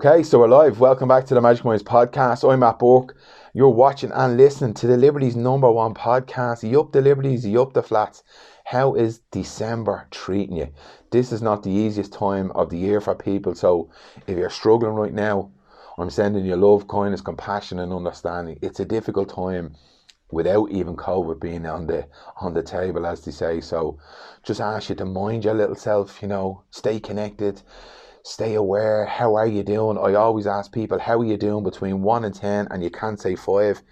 Okay, so we're live. Welcome back to the Magic Minds podcast. I'm Matt Burke. You're watching and listening to the Liberties #1 podcast. You up the Liberties, you up the flats. How is December treating you? This is not the easiest time of the year for people. So if you're struggling right now, I'm sending you love, kindness, compassion and understanding. It's a difficult time without even COVID being on the table, as they say. So just ask you to mind your little self, stay connected. Stay aware. How are you doing? I always ask people, how are you doing between 1 and 10? And you can't say 5.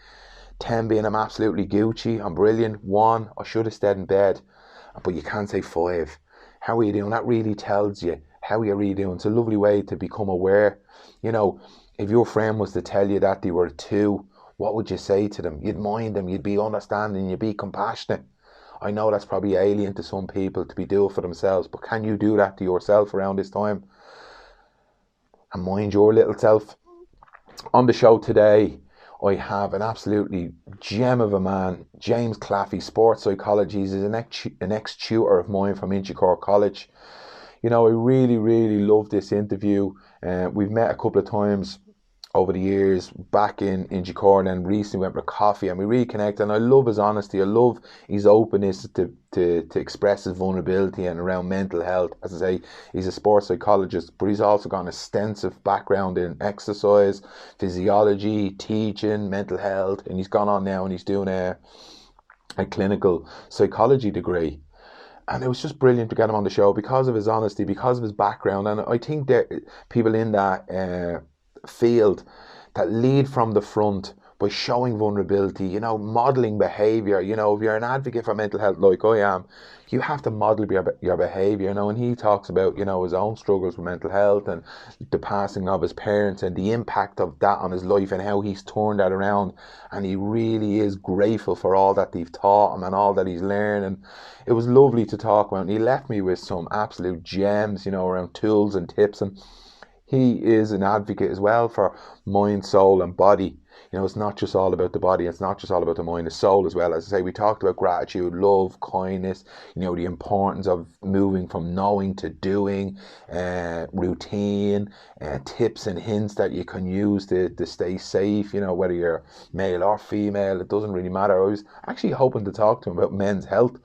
10 being I'm absolutely Gucci, I'm brilliant. 1, I should have stayed in bed. But you can't say 5. How are you doing? That really tells you how you're really doing. It's a lovely way to become aware. If your friend was to tell you that they were 2, what would you say to them? You'd mind them, you'd be understanding, you'd be compassionate. I know that's probably alien to some people to be doing for themselves, but can you do that to yourself around this time? And mind your little self. On the show today, I have an absolutely gem of a man, James Claffey, sports psychology. He's an ex-tutor of mine from Inchicore College. I really, really love this interview. We've met a couple of times over the years back in Inchicore, and then recently went for coffee and we really connect. And I love his honesty. I love his openness to express his vulnerability and around mental health. As I say, he's a sports psychologist, but he's also got an extensive background in exercise, physiology, teaching, mental health, and he's gone on now and he's doing a clinical psychology degree. And it was just brilliant to get him on the show because of his honesty, because of his background. And I think that people in that field that lead from the front by showing vulnerability, modeling behavior. If you're an advocate for mental health like I am, you have to model your behavior, and he talks about, his own struggles with mental health and the passing of his parents and the impact of that on his life and how he's turned that around. And he really is grateful for all that they've taught him and all that he's learned. And it was lovely to talk about. And he left me with some absolute gems, around tools and tips. And he is an advocate as well for mind, soul and body. It's not just all about the body. It's not just all about the mind, the soul as well. As I say, we talked about gratitude, love, kindness, the importance of moving from knowing to doing, routine, tips and hints that you can use to stay safe, whether you're male or female, it doesn't really matter. I was actually hoping to talk to him about men's health.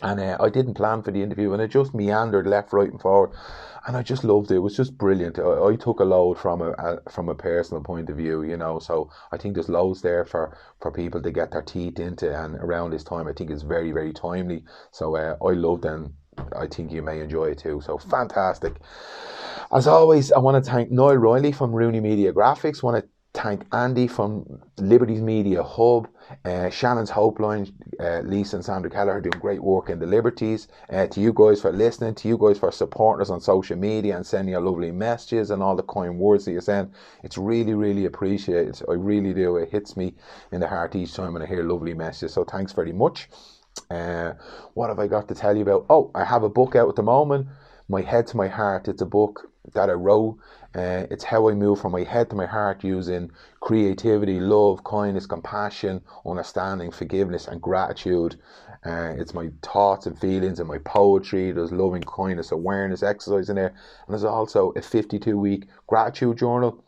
And I didn't plan for the interview, and it just meandered left, right and forward. And I just loved it. It was just brilliant. I took a load from a personal point of view, So I think there's loads there for people to get their teeth into. And around this time, I think it's very, very timely. So I loved it, and I think you may enjoy it too. So fantastic. As always, I want to thank Niall Riley from Rooney Media Graphics. I want to thank Andy from Liberties Media Hub, Shannon's Hopeline, Lisa and Sandra Keller are doing great work in the Liberties. To you guys for listening, to you guys for supporting us on social media and sending your lovely messages and all the kind words that you send. It's really, really appreciated. I really do. It hits me in the heart each time when I hear lovely messages. So thanks very much. What have I got to tell you about? Oh, I have a book out at the moment, My Head to My Heart. It's a book that I wrote. It's how I move from my head to my heart using creativity, love, kindness, compassion, understanding, forgiveness and gratitude. It's my thoughts and feelings and my poetry. There's loving kindness, awareness, exercise in there. And there's also a 52-week gratitude journal.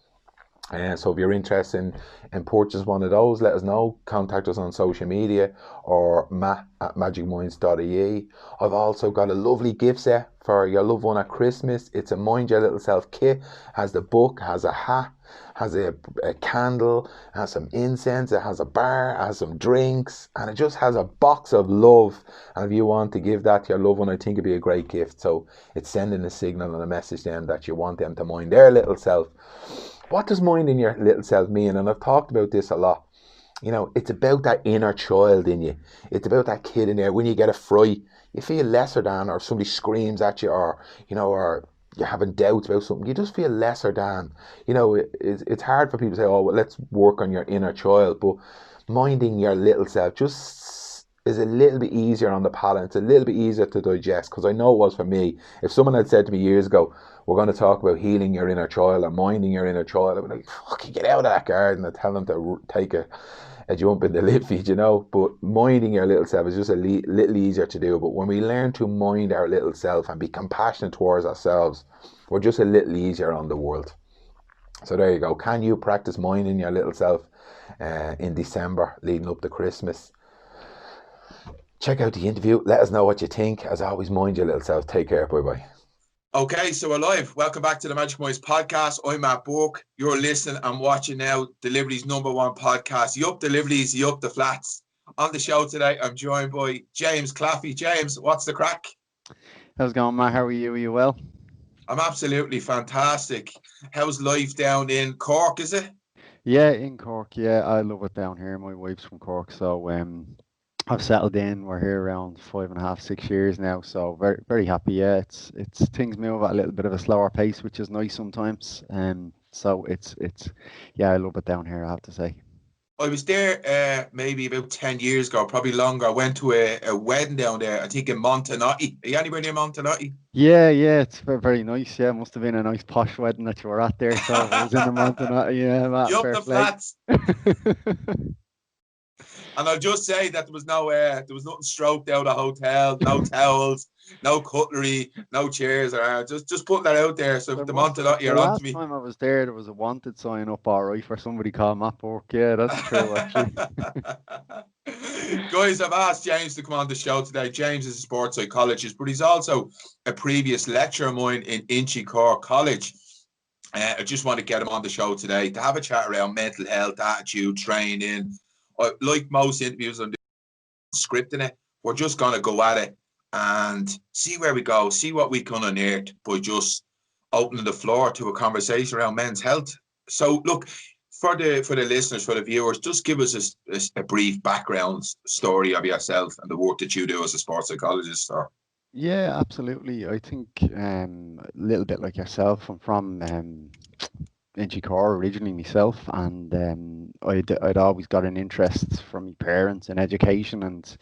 So if you're interested in purchase one of those, let us know. Contact us on social media or matt@magicminds.ie. I've also got a lovely gift set for your loved one at Christmas. It's a Mind Your Little Self kit. Has the book, has a hat, has a candle, has some incense, it has a bar, has some drinks, and it just has a box of love. And if you want to give that to your loved one, I think it'd be a great gift. So it's sending a signal and a message to them that you want them to mind their little self. What does minding your little self mean? And I've talked about this a lot. It's about that inner child in you. It's about that kid in there. When you get a fright, you feel lesser than, or somebody screams at you, or you're having doubts about something. You just feel lesser than. It's hard for people to say, oh, well, let's work on your inner child. But minding your little self just is a little bit easier on the palate. It's a little bit easier to digest, because I know it was for me. If someone had said to me years ago, we're going to talk about healing your inner child or minding your inner child, I'd be like, fucking get out of that garden and tell them to take a jump in the lip feed, But minding your little self is just a little easier to do. But when we learn to mind our little self and be compassionate towards ourselves, we're just a little easier on the world. So there you go. Can you practice minding your little self in December leading up to Christmas? Check out the interview. Let us know what you think. As always, mind your little self. Take care. Bye bye. Okay, so we're live. Welcome back to the Magic Minds podcast. I'm Matt Burke. You're listening and watching now the Liberty's #1 podcast. You up the Liberties, you up the flats. On the show today, I'm joined by James Claffey. James, what's the crack? How's it going, Matt? How are you? Are you well? I'm absolutely fantastic. How's life down in Cork, is it? Yeah, in Cork. Yeah, I love it down here. My wife's from Cork, so I've settled in. We're here around 5.5, 6 years now, so very happy. Yeah, it's things move at a little bit of a slower pace, which is nice sometimes. So it's yeah, I love it down here, I have to say. I was there maybe about 10 years ago, probably longer. I went to a wedding down there, I think in Montenotte. Are you anywhere near Montenotte? Yeah, it's very nice. Yeah, must have been a nice posh wedding that you were at there. So I was in the mountain. Yeah, Matt, You up fair the play. flats? And I'll just say that there was nothing stroked out of the hotel, no towels, no cutlery, no chairs. Just putting that out there. So if There the must have. Montenotte The you're on to last me. time I was there was a wanted sign up, all right, for somebody called Matt Burke. Yeah, that's true, actually. Guys, I've asked James to come on the show today. James is a sports psychologist, but he's also a previous lecturer of mine in Inchicore College. I just want to get him on the show today to have a chat around mental health, attitude, training. Like most interviews, I'm scripting it. We're just going to go at it and see where we go, see what we can unearth by just opening the floor to a conversation around men's health. So, look, for the listeners, for the viewers, just give us a brief background story of yourself and the work that you do as a sports psychologist. Or Yeah, absolutely. I think a little bit like yourself. I'm from Inchicore originally myself, and I'd always got an interest from my parents in education, and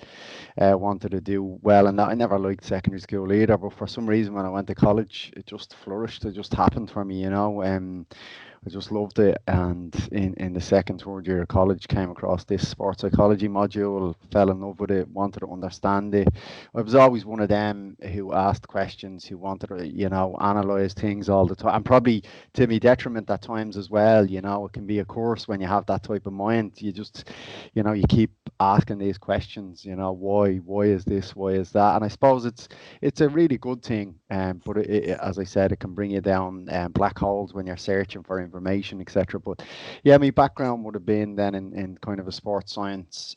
wanted to do well in that. I never liked secondary school either, but for some reason when I went to college, it just flourished. It just happened for me, you know. I just loved it, and in the second, third year of college, came across this sports psychology module, fell in love with it, wanted to understand it. I was always one of them who asked questions, who wanted to, analyze things all the time, and probably to my detriment at times as well. You know, it can be a course when you have that type of mind. You just, you keep asking these questions. Why is this? Why is that? And I suppose it's a really good thing. But as I said, it can bring you down black holes when you're searching for information, etc. But yeah, my background would have been then in kind of a sports science,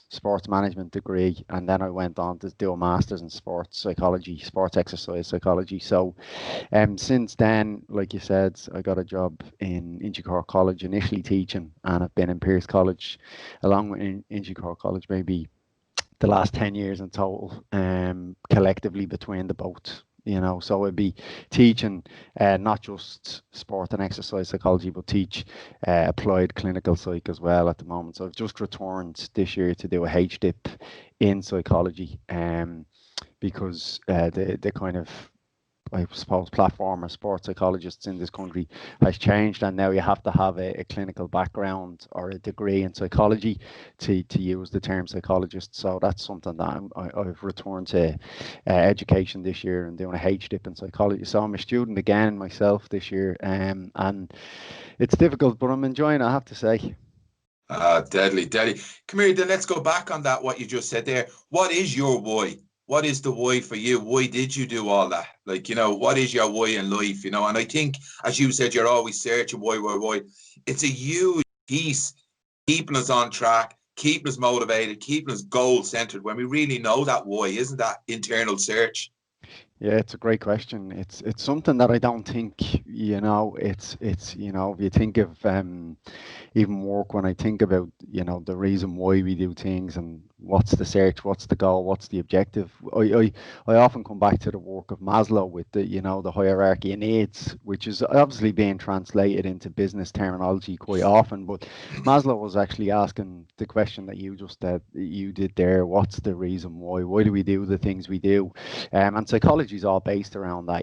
sports management degree, and then I went on to do a master's in sports psychology, sports exercise psychology. So since then, like you said, I got a job in Inchicore College, initially teaching, and I've been in Pierce College along with Inchicore College maybe the last 10 years in total, collectively between the both. So it'd be teaching not just sport and exercise psychology, but teach applied clinical psych as well at the moment. So I've just returned this year to do a HDIP in psychology, because the kind of, I suppose, platform of sports psychologists in this country has changed, and now you have to have a clinical background or a degree in psychology to use the term psychologist. So that's something that I've returned to education this year and doing a HDIP in psychology. So I'm a student again myself this year, and it's difficult, but I'm enjoying it, I have to say. deadly, deadly. Come here, then let's go back on that, what you just said there. What is your why? What is the why for you? Why did you do all that? Like, what is your why in life? And I think, as you said, you're always searching why. It's a huge piece, keeping us on track, keeping us motivated, keeping us goal centered when we really know that why, isn't that internal search? Yeah, it's a great question. It's something that I don't think, it's if you think of even work, when I think about, the reason why we do things and what's the search, what's the goal, what's the objective. I often come back to the work of Maslow with the hierarchy of needs, which is obviously being translated into business terminology quite often. But Maslow was actually asking the question that you did there. What's the reason why? Why do we do the things we do? And psychology is all based around that,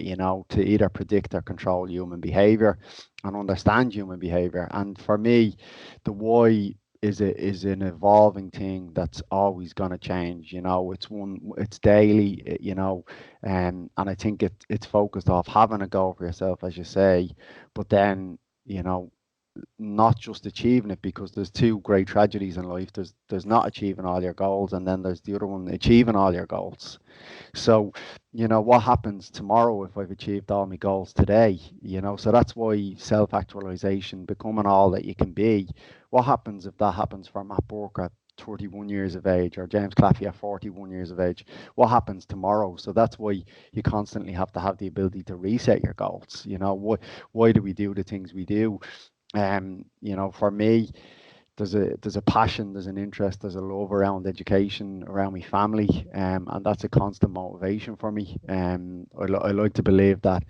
to either predict or control human behavior and understand human behavior. And for me, the why is an evolving thing that's always going to change. It's daily. And I think it's focused off having a goal for yourself, as you say, but then not just achieving it, because there's two great tragedies in life. There's not achieving all your goals, and then there's the other one, achieving all your goals. So, what happens tomorrow if I've achieved all my goals today? So that's why self-actualization, becoming all that you can be. What happens if that happens for Matt Burke at 31 years of age, or James Claffey at 41 years of age? What happens tomorrow? So that's why you constantly have to have the ability to reset your goals. Why do we do the things we do? For me, there's a passion, there's an interest, there's a love around education, around my family, and that's a constant motivation for me. I like to believe that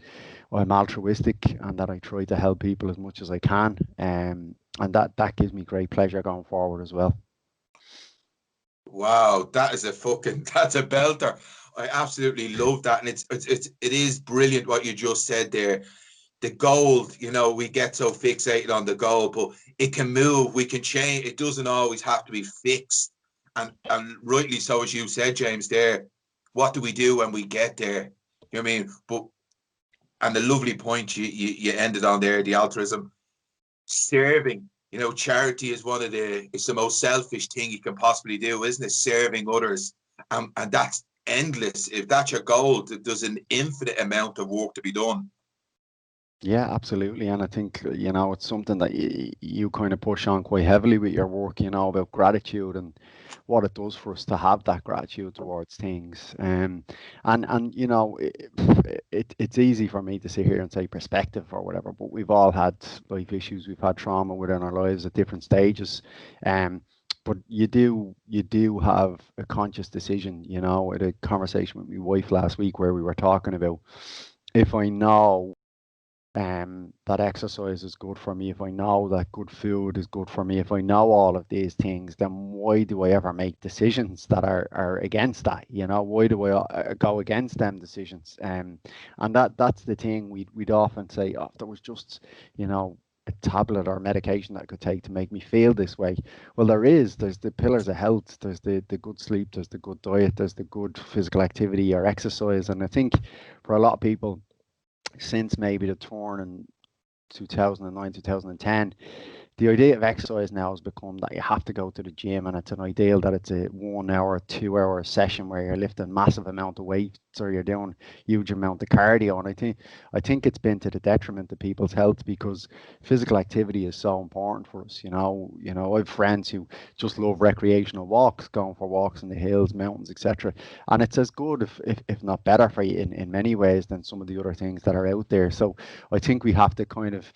I'm altruistic and that I try to help people as much as I can, and that gives me great pleasure going forward as well. Wow, that's a belter. I absolutely love that, and it is brilliant what you just said there. The goal, we get so fixated on the goal, but it can move, we can change. It doesn't always have to be fixed. And rightly so, as you said, James, there, what do we do when we get there? You know what I mean? And the lovely point you ended on there, the altruism, serving. Charity is it's the most selfish thing you can possibly do, isn't it? Serving others. And that's endless. If that's your goal, there's an infinite amount of work to be done. Yeah, absolutely. And I think, it's something that you kind of push on quite heavily with your work, about gratitude and what it does for us to have that gratitude towards things. And it's easy for me to sit here and say perspective or whatever, but we've all had life issues. We've had trauma within our lives at different stages. But you do have a conscious decision. I had a conversation with my wife last week where we were talking about, if I know that exercise is good for me, if I know that good food is good for me, if I know all of these things, then why do I ever make decisions that are against that? Why do I go against them decisions? And that's the thing. We'd often say, oh, if there was just, a tablet or medication that I could take to make me feel this way. Well, there's the pillars of health. There's the good sleep, there's the good diet, there's the good physical activity or exercise. And I think for a lot of people, since maybe the turn in 2009, 2010, the idea of exercise now has become that you have to go to the gym, and it's an ideal that it's a 1 hour, 2 hour session where you're lifting massive amount of weights or you're doing huge amount of cardio. And I think it's been to the detriment of people's health, because physical activity is so important for us. I have friends who just love recreational walks, going for walks in the hills, mountains, etc. And it's as good, if not better for you in many ways than some of the other things that are out there. So I think we have to kind of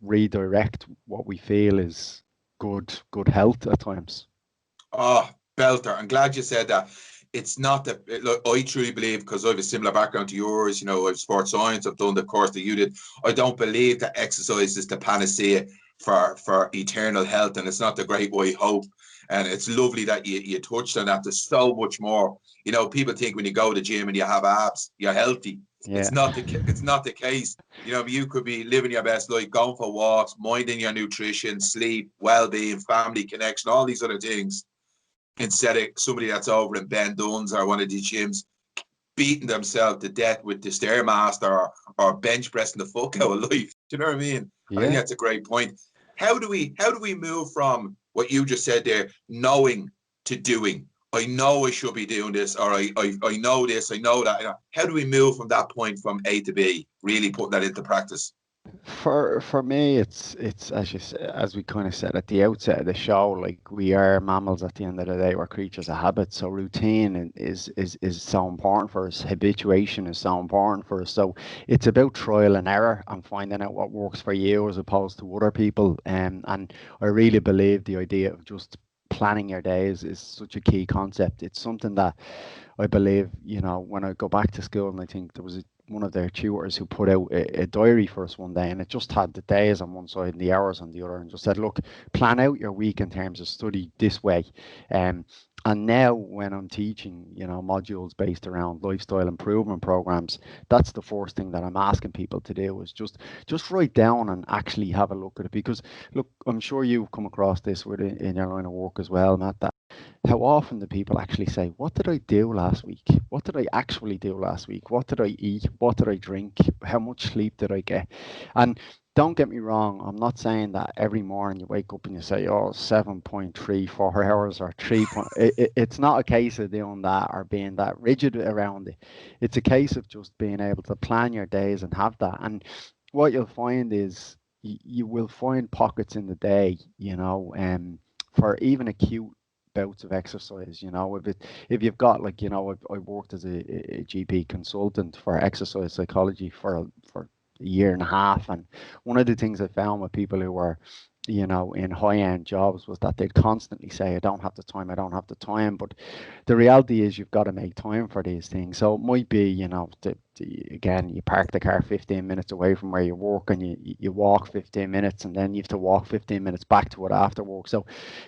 redirect what we feel is good health at times. Oh, belter. I'm glad you said that. It's not that, look, I truly believe, because I have a similar background to yours, I've sports science, I've done the course that you did. I don't believe that exercise is the panacea for eternal health, and it's not the great white hope. And it's lovely that you touched on that. There's so much more. People think when you go to the gym and you have abs, you're healthy. Yeah. It's not the case. You could be living your best life, going for walks, minding your nutrition, sleep, well-being, family connection, all these other things, instead of somebody that's over in Ben Dunn's or one of these gyms beating themselves to death with the Stairmaster or bench pressing the fuck out of life. Do you know what I mean? Yeah. I think that's a great point. How do we move from what you just said there, knowing, to doing? I know I should be doing this, or I know this, I know that. How do we move from that point, from A to B, really putting that into practice? For me, it's as we kind of said at the outset of the show, like, we are mammals at the end of the day. We're creatures of habit. So routine is so important for us. Habituation is so important for us. So it's about trial and error and finding out what works for you as opposed to other people. And I really believe the idea of just planning your days is such a key concept. It's something that I believe, when I go back to school, and I think there was one of their tutors who put out a diary for us one day, and it just had the days on one side and the hours on the other, and just said, look, plan out your week in terms of study this way. And now when I'm teaching, modules based around lifestyle improvement programs, that's the first thing that I'm asking people to do, is just write down and actually have a look at it. Because, look, I'm sure you've come across this in your line of work as well, Matt, that how often do people actually say, what did I do last week? What did I actually do last week? What did I eat? What did I drink? How much sleep did I get? And don't get me wrong. I'm not saying that every morning you wake up and you say, oh, 7.34 hours or 3 point. It's not a case of doing that or being that rigid around it. It's a case of just being able to plan your days and have that. And what you'll find is you will find pockets in the day, for even acute bouts of exercise. If you've got, like, I've worked as a GP consultant for exercise psychology for a year and a half, and one of the things I found with people who were in high-end jobs was that they'd constantly say, I don't have the time, I don't have the time. But the reality is you've got to make time for these things. So it might be, again, you park the car 15 minutes away from where you work, and you walk 15 minutes, and then you have to walk 15 minutes back to it after work. So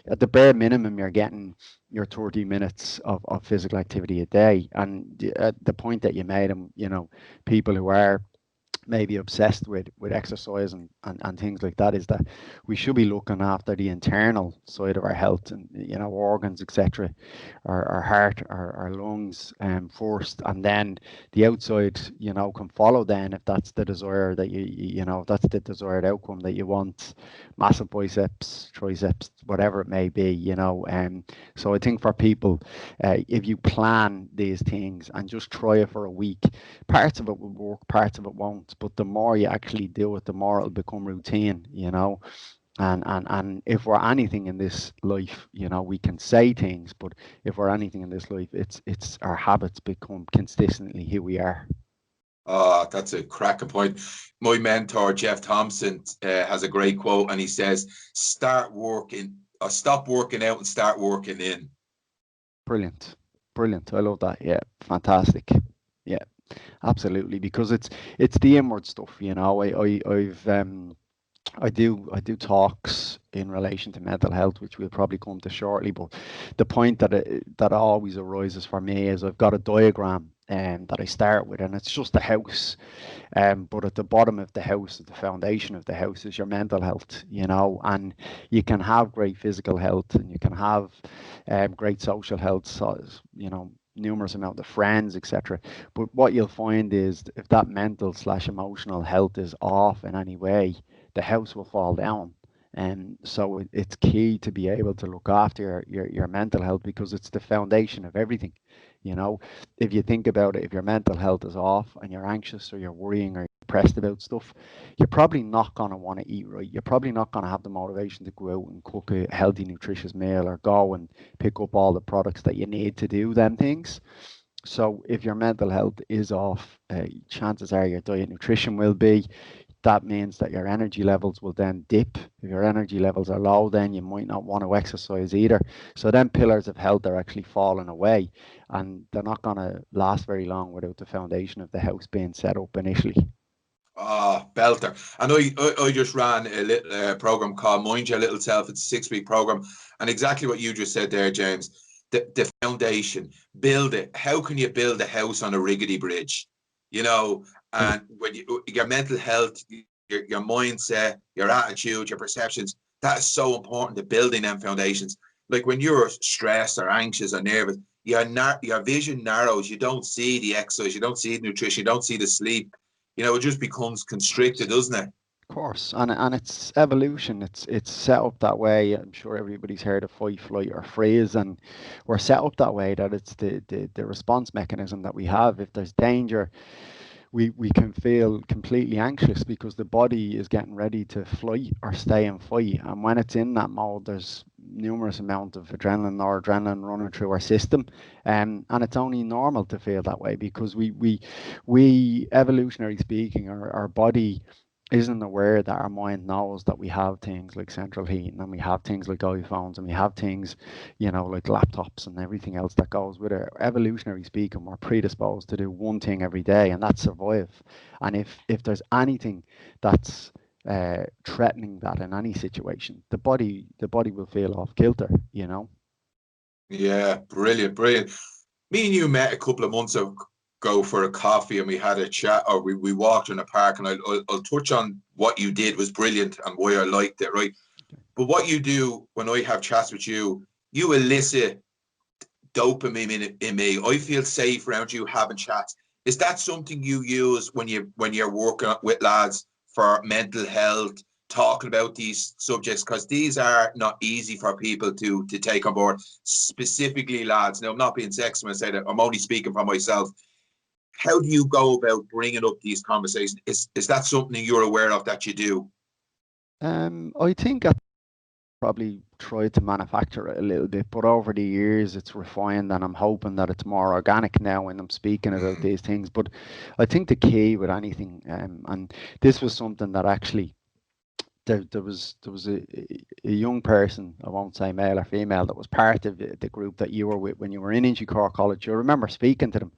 at the bare minimum, you're getting your 30 minutes of physical activity a day. And the point that you made, people who are maybe obsessed with exercise and things like that, is that we should be looking after the internal side of our health, and organs, etc., our heart, our lungs, first, and then the outside can follow then, if that's the desire that if that's the desired outcome that you want. Massive biceps, triceps, whatever it may be. So I think for people, if you plan these things and just try it for a week, parts of it will work, parts of it won't. But the more you actually do it, the more it'll become routine. And if we're anything in this life, we can say things, but if we're anything in this life, it's our habits become consistently who we are. Oh, that's a cracking point. My mentor, Jeff Thompson, has a great quote, and he says, stop working out and start working in. Brilliant. I love that. Yeah, fantastic. Yeah, absolutely. Because it's the inward stuff. I do talks in relation to mental health, which we'll probably come to shortly. But the point that always arises for me is I've got a diagram that I start with, and it's just a house. But at the bottom of the house, at the foundation of the house, is your mental health. And you can have great physical health, and you can have great social health. So, numerous amount of friends, etc. But what you'll find is, if that mental/emotional health is off in any way, the house will fall down. And so it's key to be able to look after your mental health, because it's the foundation of everything. If you think about it, if your mental health is off and you're anxious or you're worrying or you're depressed about stuff, you're probably not going to want to eat right. You're probably not going to have the motivation to go out and cook a healthy, nutritious meal, or go and pick up all the products that you need to do them things. So if your mental health is off, chances are your diet nutrition will be. That means that your energy levels will then dip. If your energy levels are low, then you might not want to exercise either. So then pillars of health are actually falling away, and they're not going to last very long without the foundation of the house being set up initially. Belter. And I just ran a little program called Mind Your Little Self. It's a 6-week program. And exactly what you just said there, James, the foundation, build it. How can you build a house on a rickety bridge? And when your mental health, your mindset, your attitude, your perceptions, that is so important to building them foundations. Like when you're stressed or anxious or nervous, your vision narrows. You don't see the exercise, you don't see the nutrition, you don't see the sleep. It just becomes constricted, doesn't it? Of course, and it's evolution. It's set up that way. I'm sure everybody's heard of fight, flight, or freeze, and we're set up that way, that it's the response mechanism that we have. If there's danger, we can feel completely anxious because the body is getting ready to flight or stay and fight. And when it's in that mode, there's numerous amount of adrenaline or adrenaline running through our system, and it's only normal to feel that way, because we evolutionary speaking, our body isn't aware that our mind knows that we have things like central heating, and we have things like iPhones, and we have things, like laptops and everything else that goes with it. Evolutionary speaking, we're predisposed to do one thing every day, and that's survive. And if there's anything that's threatening that in any situation, the body will feel off kilter. Yeah, brilliant. Me and you met a couple of months ago for a coffee, and we had a chat, or we walked in a park, and I'll touch on what you did was brilliant and why I liked it, right? But what you do when I have chats with you elicit dopamine in me. I feel safe around you having chats. Is that something you use when you're working with lads for mental health, talking about these subjects, because these are not easy for people to take on board, specifically lads. Now, I'm not being sexist when I say that, I'm only speaking for myself. How do you go about bringing up these conversations? Is that something you're aware of that you do? I think I probably tried to manufacture it a little bit, but over the years it's refined, and I'm hoping that it's more organic now when I'm speaking about these things. But I think the key with anything, and this was something that actually there was a young person, I won't say male or female, that was part of the group that you were with when you were in Inchicore College. You remember speaking to them,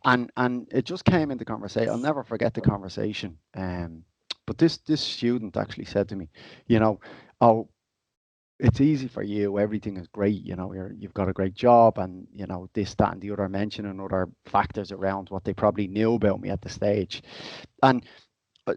and it just came into conversation. I'll never forget the conversation. But this student actually said to me, you know, oh, it's easy for you. Everything is great. You know, you've got a great job, and you know this, that, and the other, mentioning other factors around what they probably knew about me at the stage. And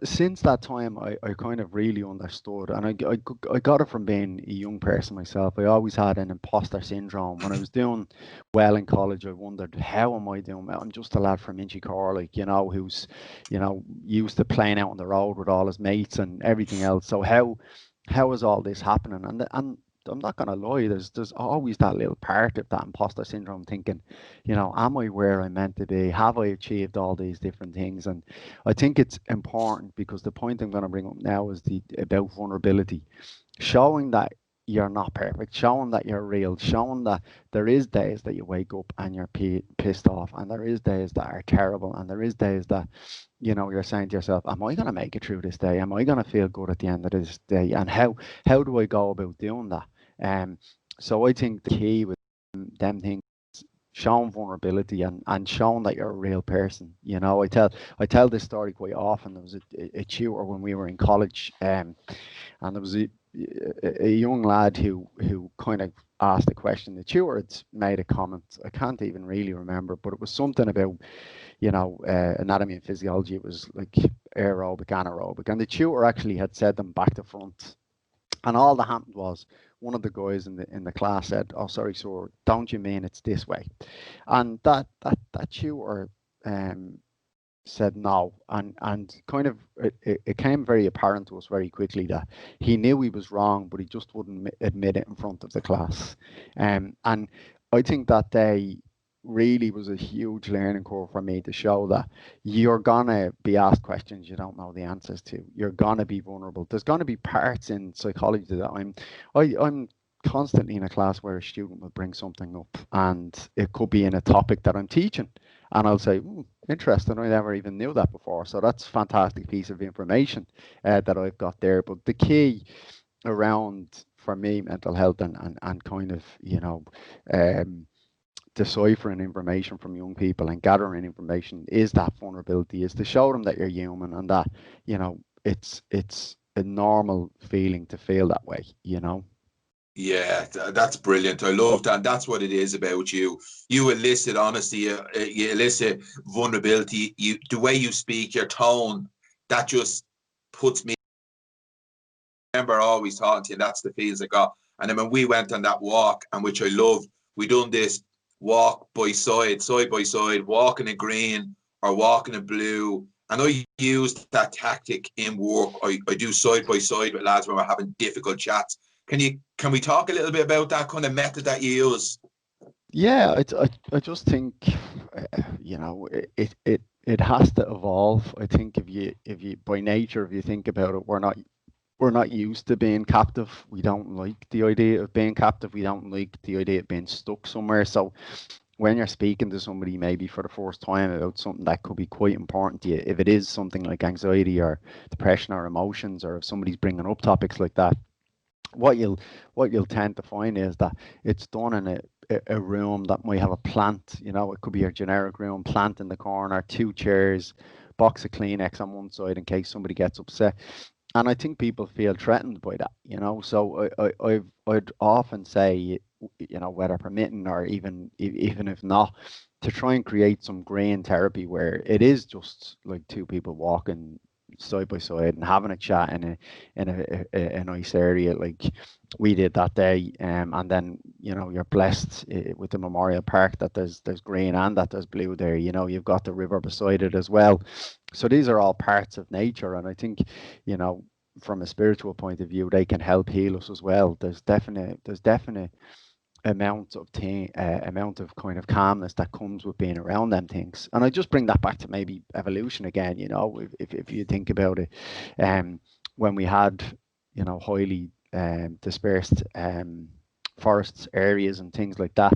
since that time, I kind of really understood, and I got it from being a young person myself. I always had an imposter syndrome. When I was doing well in college, I wondered, how am I doing well? I'm just a lad from Inchicore, like, you know, who's, you know, used to playing out on the road with all his mates and everything else. So how is all this happening? And I'm not gonna lie, there's always that little part of that imposter syndrome, thinking, you know, am I where I'm meant to be? Have I achieved all these different things? And I think it's important, because the point I'm going to bring up now is about vulnerability, showing that you're not perfect, showing that you're real, showing that there is days that you wake up and you're pissed off, and there is days that are terrible, and there is days that, you know, you're saying to yourself, am I going to make it through this day? Am I going to feel good at the end of this day? And how do I go about doing that? So I think the key with them things, showing vulnerability, and showing that you're a real person. You know, I tell this story quite often. There was a tutor when we were in college, and there was a young lad who kind of asked a question. The tutor had made a comment. I can't even really remember, but it was something about, you know, anatomy and physiology. It was like aerobic, anaerobic, and the tutor actually had said them back to front. And all that happened was, one of the guys in the class said, "Oh, sorry, sir, don't you mean it's this way?" And that tutor said no, and kind of it came very apparent to us very quickly that he knew he was wrong, but he just wouldn't admit it in front of the class. And I think that day really was a huge learning curve for me, to show that you're gonna be asked questions you don't know the answers to. You're gonna be vulnerable. There's gonna be parts in psychology that I'm constantly in a class where a student will bring something up, and it could be in a topic that I'm teaching, and I'll say, interesting, I never even knew that before. So that's a fantastic piece of information that I've got there. But the key around, for me, mental health, and kind of, you know, deciphering information from young people and gathering information, is that vulnerability, is to show them that you're human, and that, you know, it's a normal feeling to feel that way, you know. Yeah, that's brilliant. I love that. That's what it is about you. You elicit honesty, you elicit vulnerability. The way you speak, your tone, that just puts me. I remember always talking to you. That's the feels I got. And then when we went on that walk, and which I loved, we done this walk side by side, walking in green or walking in blue. And I used that tactic in work. I do side by side with lads when we're having difficult chats. Can we talk a little bit about that kind of method that you use? Yeah, I just think, you know, it has to evolve. I think if you by nature, if you think about it, we're not used to being captive. We don't like the idea of being captive. We don't like the idea of being stuck somewhere. So when you're speaking to somebody maybe for the first time about something that could be quite important to you, if it is something like anxiety or depression or emotions, or if somebody's bringing up topics like that, what you'll tend to find is that it's done in a room that might have a plant. You know, it could be a generic room, plant in the corner, two chairs, box of Kleenex on one side in case somebody gets upset. And I think people feel threatened by that, you know. So I'd often say, you know, whether permitting or even if not, to try and create some green therapy where it is just like two people walking side by side and having a chat in a nice area like we did that day. And then you're blessed with the Memorial Park that there's green and that there's blue there. You've got the river beside it as well. So these are all parts of nature, and I think from a spiritual point of view, they can help heal us as well. There's definite amount of kind of calmness that comes with being around them things. And I just bring that back to maybe evolution again. If you think about it, when we had highly dispersed forests areas and things like that,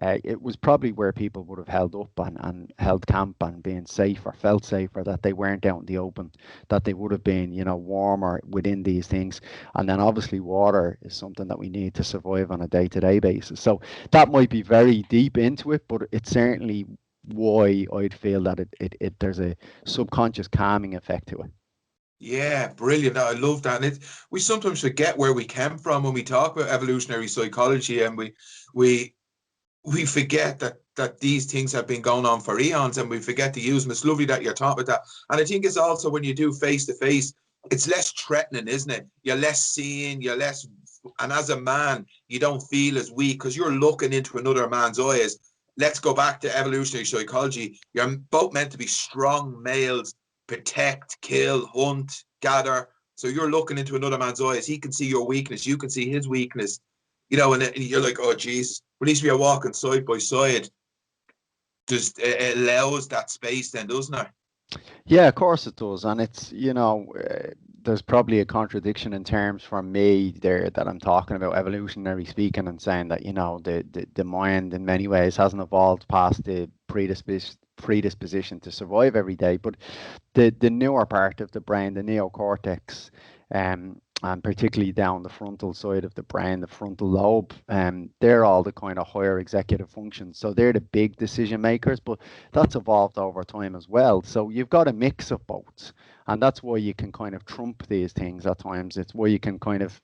it was probably where people would have held up and held camp and being safer, felt safer, that they weren't out in the open, that they would have been warmer within these things. And then obviously water is something that we need to survive on a day-to-day basis. So that might be very deep into it, but it's certainly why I'd feel that there's a subconscious calming effect to it. Yeah, brilliant. I love that. And we sometimes forget where we came from when we talk about evolutionary psychology, and we forget that these things have been going on for eons, and we forget to use them. It's lovely that you're talking about that. And I think it's also when you do face to face, it's less threatening, isn't it? You're less seeing, and as a man, you don't feel as weak because you're looking into another man's eyes. Let's go back to evolutionary psychology. You're both meant to be strong males, protect, kill, hunt, gather. So you're looking into another man's eyes. He can see your weakness. You can see his weakness. And you're like, oh, Jesus, at least we are walking side by side. It allows that space then, doesn't it? Yeah, of course it does. And it's, there's probably a contradiction in terms for me there that I'm talking about evolutionary speaking and saying that, the mind in many ways hasn't evolved past the predisposition to survive every day. But the newer part of the brain, the neocortex, and particularly down the frontal side of the brain, the frontal lobe, they're all the kind of higher executive functions. So they're the big decision makers, but that's evolved over time as well. So you've got a mix of both. And that's why you can kind of trump these things at times. It's why you can kind of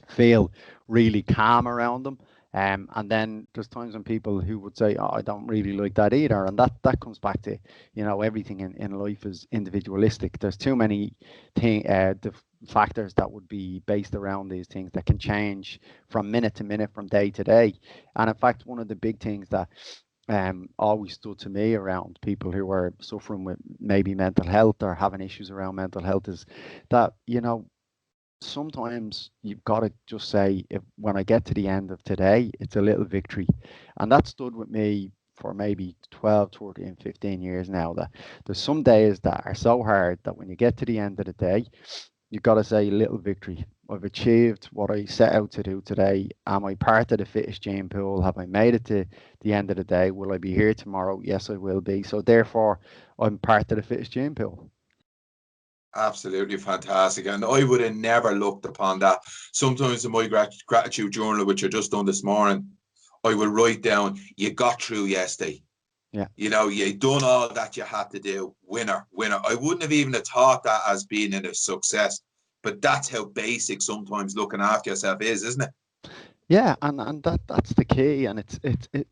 feel really calm around them. And then there's times when people who would say, oh, I don't really like that either. And that comes back to, everything in life is individualistic. There's too many the factors that would be based around these things that can change from minute to minute, from day to day. And in fact, one of the big things that always stood to me around people who are suffering with maybe mental health or having issues around mental health is that, sometimes you've got to just say, when I get to the end of today, it's a little victory. And that stood with me for maybe 12, 13, 15 years now, that there's some days that are so hard that when you get to the end of the day, you've got to say, little victory. I've achieved what I set out to do today. Am I part of the fittest gene pool? Have I made it to the end of the day? Will I be here tomorrow? Yes, I will be. So therefore, I'm part of the fittest gene pool. Absolutely fantastic. And I would have never looked upon that. Sometimes in my gratitude journal, which I just done this morning, I will write down, you got through yesterday. Yeah. You done all that you had to do. Winner. I wouldn't have even thought that as being a success. But that's how basic sometimes looking after yourself is, isn't it? Yeah, and that's the key, and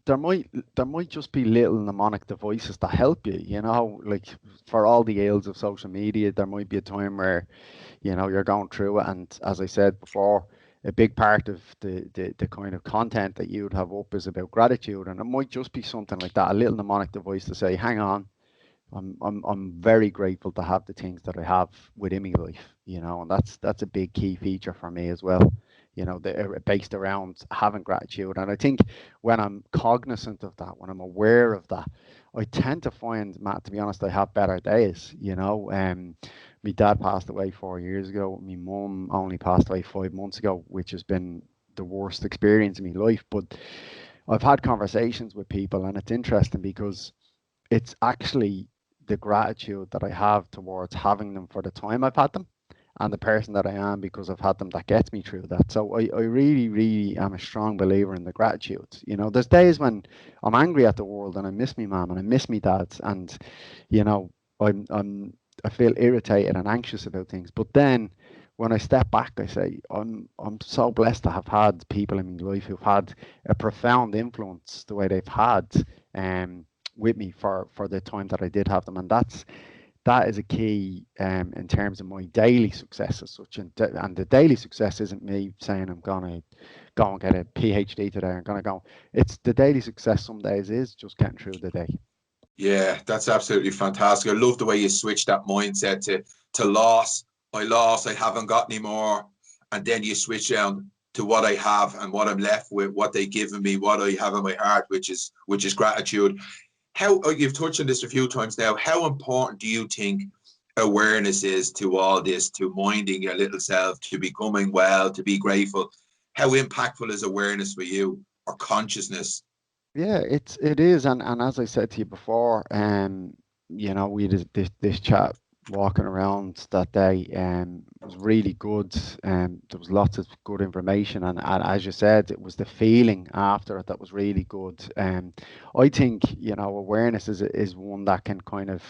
there might just be little mnemonic devices that help you, like for all the ills of social media, there might be a time where, you're going through it, and as I said before, a big part of the kind of content that you would have up is about gratitude, and it might just be something like that, a little mnemonic device to say, hang on, I'm very grateful to have the things that I have within my life, and that's a big key feature for me as well. They're based around having gratitude. And I think when I'm cognizant of that, when I'm aware of that, I tend to find, Matt, to be honest, I have better days. My dad passed away 4 years ago. My mum only passed away 5 months ago, which has been the worst experience in my life. But I've had conversations with people, and it's interesting because it's actually the gratitude that I have towards having them for the time I've had them, and the person that I am because I've had them, that gets me through that. So I really, really am a strong believer in the gratitude. There's days when I'm angry at the world and I miss me mum and I miss me dad, and I feel irritated and anxious about things. But then when I step back, I say I'm so blessed to have had people in my life who've had a profound influence the way they've had with me for the time that I did have them, and that is a key in terms of my daily success as such. And the daily success isn't me saying I'm gonna go and get a PhD today. I'm gonna go. It's the daily success. Some days is just getting through the day. Yeah, that's absolutely fantastic. I love the way you switch that mindset to loss. I lost, I haven't got any more. And then you switch down to what I have and what I'm left with, what they've given me, what I have in my heart, which is gratitude. How you've touched on this a few times now. How important do you think awareness is to all this, to minding your little self, to becoming well, to be grateful? How impactful is awareness for you, or consciousness? Yeah, it is, and as I said to you before, we had this chat walking around that day, was really good, and there was lots of good information, and as you said, it was the feeling after it that was really good. I think awareness is one that can kind of,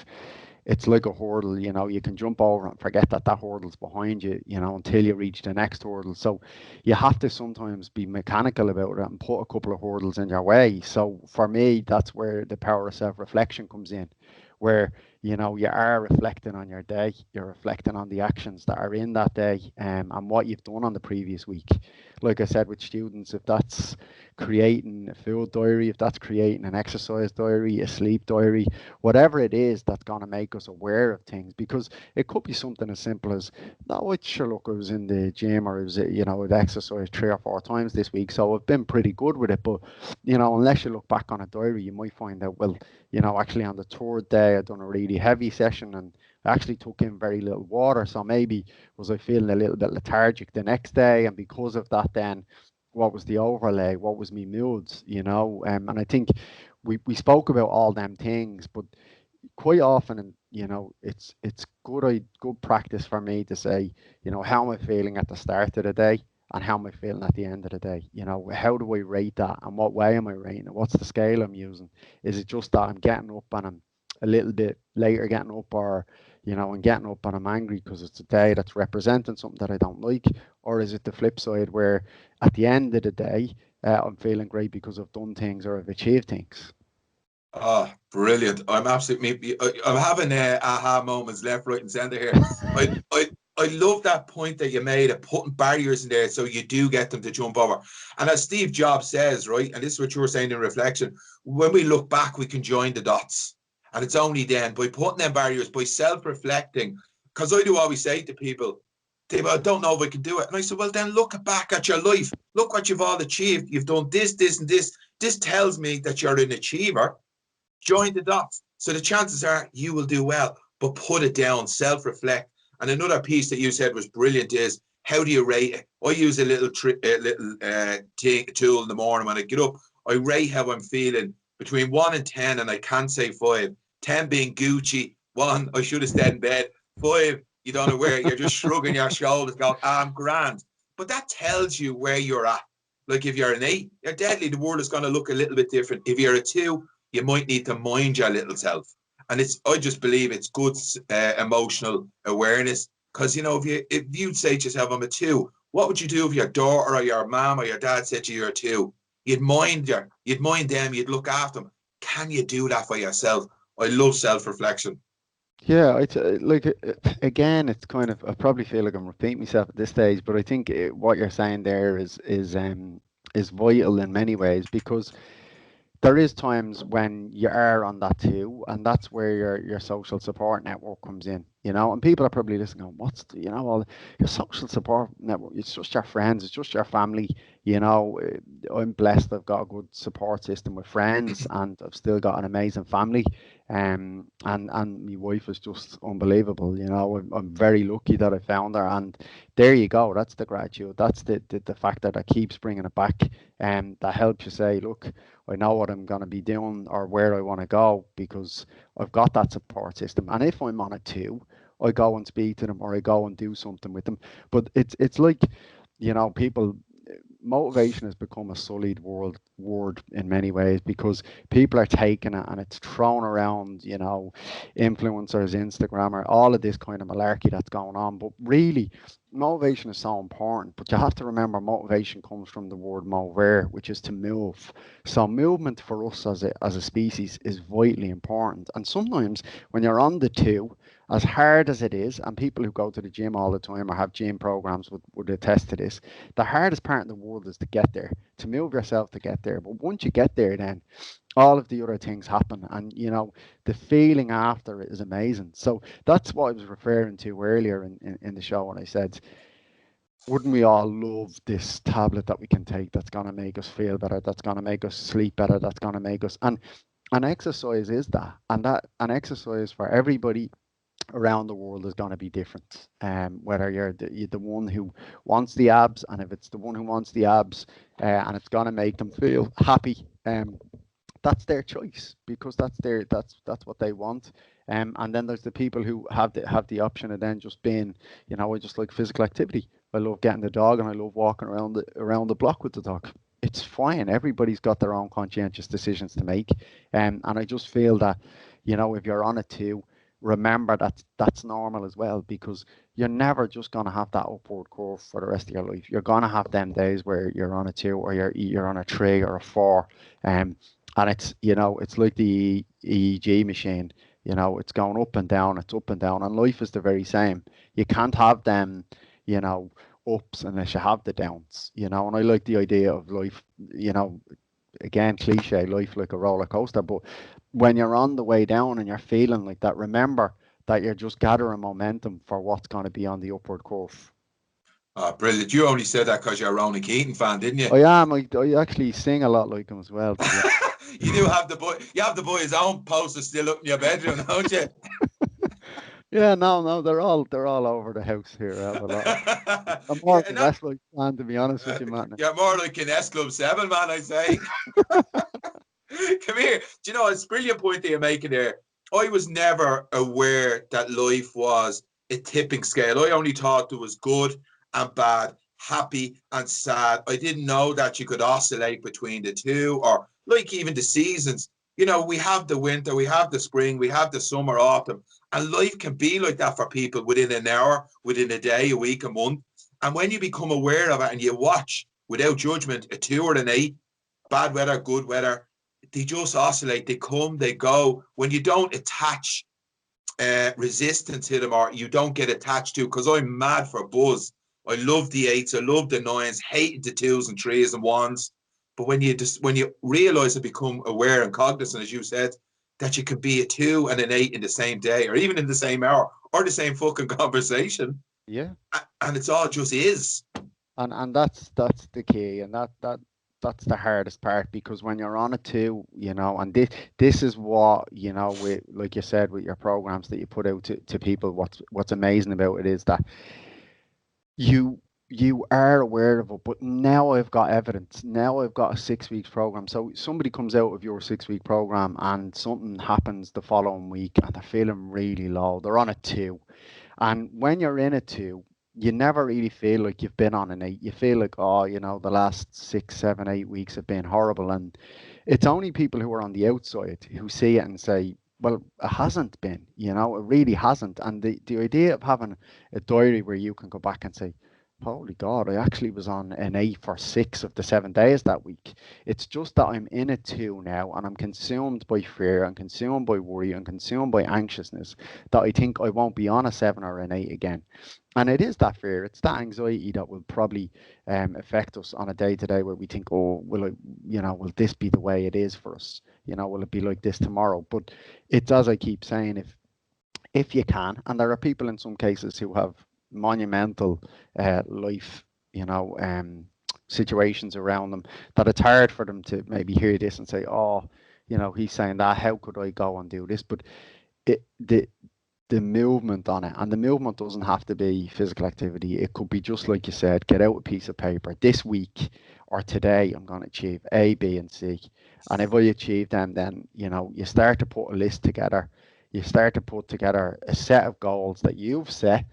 it's like a hurdle, you can jump over and forget that hurdle's behind you, until you reach the next hurdle. So you have to sometimes be mechanical about it and put a couple of hurdles in your way. So for me, that's where the power of self-reflection comes in, where you are reflecting on your day, you're reflecting on the actions that are in that day, and what you've done on the previous week. Like I said with students, if that's creating a food diary, if that's creating an exercise diary, a sleep diary, whatever it is that's going to make us aware of things, because it could be something as simple as, no, it's sure, look, I was in the gym, or I was, I've exercised 3 or 4 times this week, so I've been pretty good with it. But unless you look back on a diary, you might find out, well, actually on the third day I'd done a really heavy session, and I actually took in very little water, so maybe was I feeling a little bit lethargic the next day, and because of that, then what was the overlay, what was me moods, and I think we spoke about all them things, but quite often, and it's good practice for me to say, how am I feeling at the start of the day, and how am I feeling at the end of the day? How do I rate that, and what way am I rating it? What's the scale I'm using? Is it just that I'm getting up and I'm a little bit later getting up, or I'm getting up and I'm angry because it's a day that's representing something that I don't like? Or is it the flip side, where at the end of the day, I'm feeling great because I've done things or I've achieved things? Oh, brilliant. I'm absolutely, I'm having aha moments left, right, and center here. I, I, I love that point that you made of putting barriers in there so you do get them to jump over. And as Steve Jobs says, right, and this is what you were saying in reflection, when we look back, we can join the dots. And it's only then by putting them barriers, by self-reflecting, because I do always say to people, I don't know if I can do it. And I said, well, then look back at your life. Look what you've all achieved. You've done this, this, and this. This tells me that you're an achiever. Join the dots. So the chances are you will do well, but put it down, self-reflect. And another piece that you said was brilliant is, how do you rate it? I use a little tool in the morning when I get up. I rate how I'm feeling between 1 and 10, and I can't say 5. 10 being Gucci, 1, I should have stayed in bed. 5, you don't know where, you're just shrugging your shoulders, going, I'm grand. But that tells you where you're at. Like if you're an 8, you're deadly. The world is going to look a little bit different. If you're a 2, you might need to mind your little self. And I just believe it's good emotional awareness. Because, if you'd say to yourself, I'm a 2, what would you do if your daughter or your mom or your dad said to you, you're a 2? You'd mind them, you'd look after them. Can you do that for yourself? I love self-reflection. Yeah, again, it's kind of, I probably feel like I'm repeating myself at this stage, but I think what you're saying there is vital in many ways, because there is times when you are on that too, and that's where your social support network comes in, and people are probably listening going, what's all your social support network? It's just your friends, it's just your family. I'm blessed, I've got a good support system with friends, and I've still got an amazing family. And my wife is just unbelievable. I'm very lucky that I found her, and there you go, that's the gratitude, that's the factor that keeps bringing it back, and that helps you say, look, I know what I'm going to be doing or where I want to go, because I've got that support system. And if I'm on it too, I go and speak to them, or I go and do something with them. But it's like, people, motivation has become a sullied word in many ways, because people are taking it and it's thrown around, influencers, Instagrammer, all of this kind of malarkey that's going on. But really, motivation is so important. But you have to remember, motivation comes from the word mover, which is to move. So movement for us as a species is vitally important. And sometimes when you're on the 2 as hard as it is, and people who go to the gym all the time or have gym programs would attest to this, the hardest part in the world is to get there, to move yourself to get there. But once you get there, then all of the other things happen, and the feeling after it is amazing. So that's what I was referring to earlier in the show when I said, wouldn't we all love this tablet that we can take that's going to make us feel better, that's going to make us sleep better, that's going to make us, and exercise is that, and that an exercise for everybody around the world is going to be different. Whether you're the one who wants the abs, and if it's the one who wants the abs, and it's going to make them feel happy, that's their choice, because that's what they want. And then there's the people who have the option of then just being, I just like physical activity. I love getting the dog, and I love walking around the block with the dog. It's fine. Everybody's got their own conscientious decisions to make. And I just feel that, if you're on it too, remember that that's normal as well, because you're never just going to have that upward curve for the rest of your life. You're going to have them days where you're on a 2, or you're on a 3 or a 4. And it's like the EEG machine. It's going up and down, it's up and down, and life is the very same. You can't have them, ups unless you have the downs. And I like the idea of life, again, cliche, life like a roller coaster. But when you're on the way down and you're feeling like that, remember that you're just gathering momentum for what's going to be on the upward curve. Oh, brilliant. You only said that because you're a Ronan Keating fan, didn't you? I am. I actually sing a lot like him as well. You do have the boy. You have the boy's own poster still up in your bedroom, don't you? Yeah, no, they're all over the house here. I have a lot. I'm more of a wrestling fan, to be honest with you, man. You're more like an S Club 7 man, I say. Come here. Do you know, it's a brilliant point that you're making there. I was never aware that life was a tipping scale. I only thought there was good and bad, happy and sad. I didn't know that you could oscillate between the two, or like even the seasons. We have the winter, we have the spring, we have the summer, autumn, and life can be like that for people within an hour, within a day, a week, a month. And when you become aware of it and you watch without judgment a 2 or an 8, bad weather, good weather, they just oscillate. They come, they go. When you don't attach resistance to them, or you don't get attached to, because I'm mad for buzz. I love the 8s, I love the 9s, hated the 2s and 3s and 1s. But when you realize and become aware and cognizant, as you said, that you can be a 2 and an 8 in the same day, or even in the same hour, or the same fucking conversation. Yeah. And it's all just is. And that's the key, and that's the hardest part, because when you're on it too, and this is what, with, like you said, with your programs that you put out to people, what's amazing about it is that you are aware of it, but now I've got evidence. Now I've got a 6 weeks program. So somebody comes out of your 6 week program and something happens the following week and they're feeling really low. They're on a 2. And when you're in a 2, you never really feel like you've been on an 8. You feel like, the last 6, 7, 8 weeks have been horrible. And it's only people who are on the outside who see it and say, well, it hasn't been, it really hasn't. And the idea of having a diary where you can go back and say, holy God, I actually was on an 8 for 6 of the 7 days that week. It's just that I'm in a 2 now, and I'm consumed by fear, and consumed by worry, and consumed by anxiousness, that I think I won't be on a 7 or an 8 again. And it is that fear, it's that anxiety that will probably affect us on a day-to-day, where we think, oh, will this be the way it is for us? Will it be like this tomorrow? But it's, as I keep saying, if you can, and there are people in some cases who have monumental life, situations around them, that it's hard for them to maybe hear this and say, oh, he's saying that, how could I go and do this? But the movement on it, and the movement doesn't have to be physical activity. It could be just like you said, get out a piece of paper. This week or today, I'm going to achieve A, B, and C. And if I achieve them, then, you start to put a list together. You start to put together a set of goals that you've set.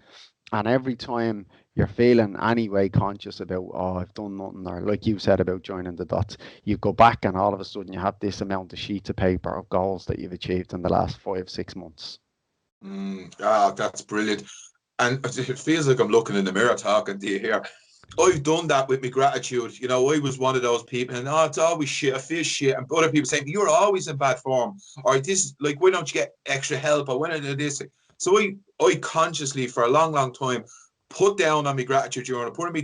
And every time you're feeling any way conscious about, oh, I've done nothing, or like you said about joining the dots, you go back and all of a sudden you have this amount of sheets of paper of goals that you've achieved in the last 5, 6 months. That's brilliant. And it feels like I'm looking in the mirror talking to you here. I've done that with my gratitude. I was one of those people, and it's always shit. I feel shit, and other people saying you're always in bad form, or this, like, why don't you get extra help, or why don't you do this? So I consciously, for a long, long time, put down on my gratitude journal, put in me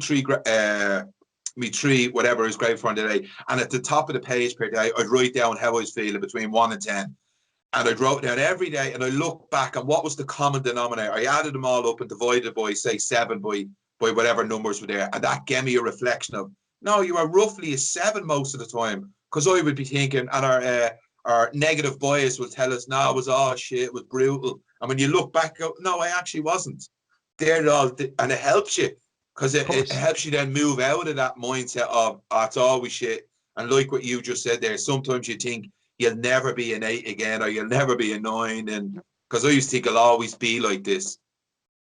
three, whatever is grateful for today. And at the top of the page per day, I'd write down how I was feeling between 1 and 10. And I wrote down every day, and I looked back and what was the common denominator. I added them all up and divided by, say, 7 by whatever numbers were there. And that gave me a reflection of, no, you are roughly a 7 most of the time. Because I would be thinking, and our negative bias will tell us, no, it was all shit, it was brutal. And when you look back, go, no, I actually wasn't. They're all, and it helps you because it helps you then move out of that mindset of, oh, it's always shit. And like what you just said there, sometimes you think you'll never be an 8 again, or you'll never be a 9. And because I used to think it'll always be like this.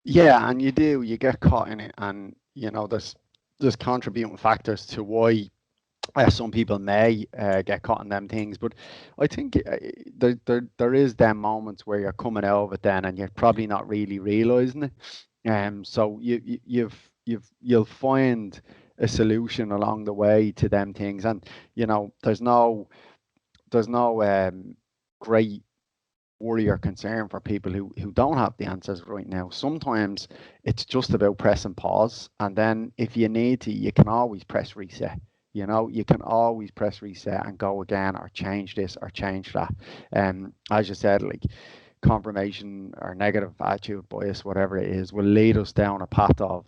Yeah, and you get caught in it, and there's contributing factors to why some people may get caught in them things, but I think there is them moments where you're coming out of it then, and you're probably not really realizing it. So you'll find a solution along the way to them things, and there's no great worry or concern for people who don't have the answers right now. Sometimes it's just about pressing pause, and then if you need to, you can always press reset. You can always press reset and go again, or change this or change that. As you said, like, confirmation or negative attitude bias, whatever it is, will lead us down a path of,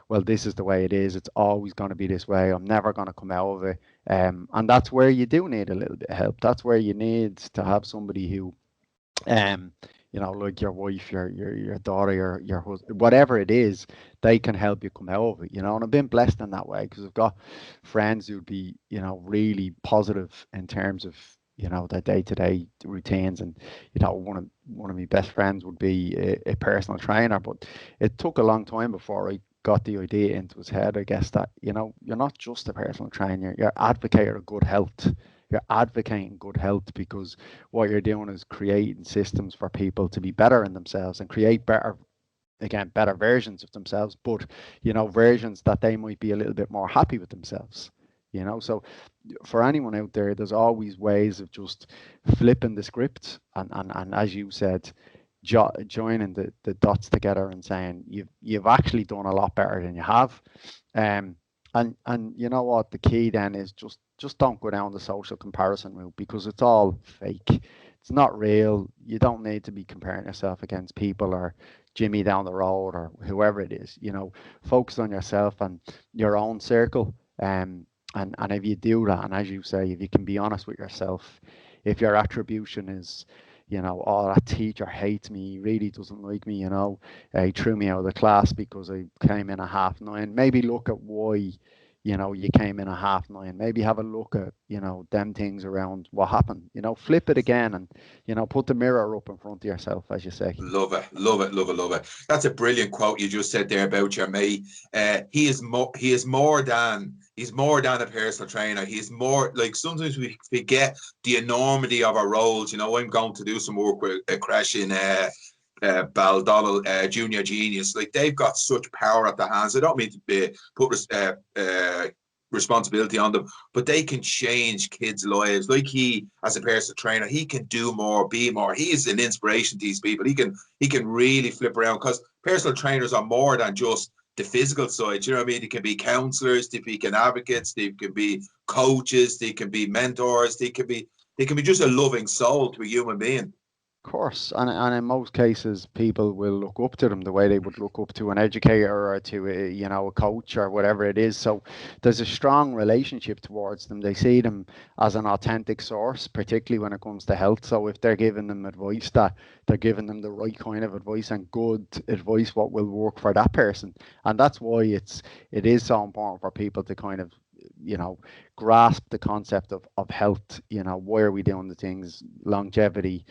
well, this is the way it is. It's always going to be this way. I'm never going to come out of it. And that's where you do need a little bit of help. That's where you need to have somebody who, like your wife, your daughter, your husband, whatever it is, they can help you come out of it. And I've been blessed in that way because I've got friends who'd be, really positive in terms of, their day-to-day routines. And one of my best friends would be a personal trainer, but it took a long time before I got the idea into his head, I guess, that you're not just a personal trainer, you're advocate of good health. You're advocating good health, because what you're doing is creating systems for people to be better in themselves and create better versions of themselves, but versions that they might be a little bit more happy with themselves. So for anyone out there, there's always ways of just flipping the script and as you said, joining the dots together and saying you've actually done a lot better than you have. And you know what, the key then is just don't go down the social comparison route, because it's all fake. It's not real. You don't need to be comparing yourself against people or Jimmy down the road or whoever it is. Focus on yourself and your own circle. And if you do that, and as you say, if you can be honest with yourself, if your attribution is, oh, that teacher hates me, he really doesn't like me, he threw me out of the class because I came in a 9.5. Maybe look at why, you came in a 9.5. Maybe have a look at, them things around what happened, flip it again and, put the mirror up in front of yourself, as you say. Love it, love it, love it, love it. That's a brilliant quote you just said there about your mate. He is more than a personal trainer. He's more, like, sometimes we forget the enormity of our roles. I'm going to do some work with a crash in Baldonnel, Junior Genius. Like, they've got such power at their hands. I don't mean to put responsibility on them, but they can change kids' lives. Like, he, as a personal trainer, he can do more, be more. He is an inspiration to these people. He can really flip around, because personal trainers are more than just the physical side. You know what I mean? They can be counselors, they can advocates, they can be coaches, they can be mentors, they can be just a loving soul to a human being. Of course, and in most cases, people will look up to them the way they would look up to an educator or to a coach or whatever it is. So there's a strong relationship towards them. They see them as an authentic source, particularly when it comes to health. So if they're giving them advice, that they're giving them the right kind of advice and good advice, what will work for that person. And that's why it is so important for people to kind of grasp the concept of health. Why are we doing the things? Longevity,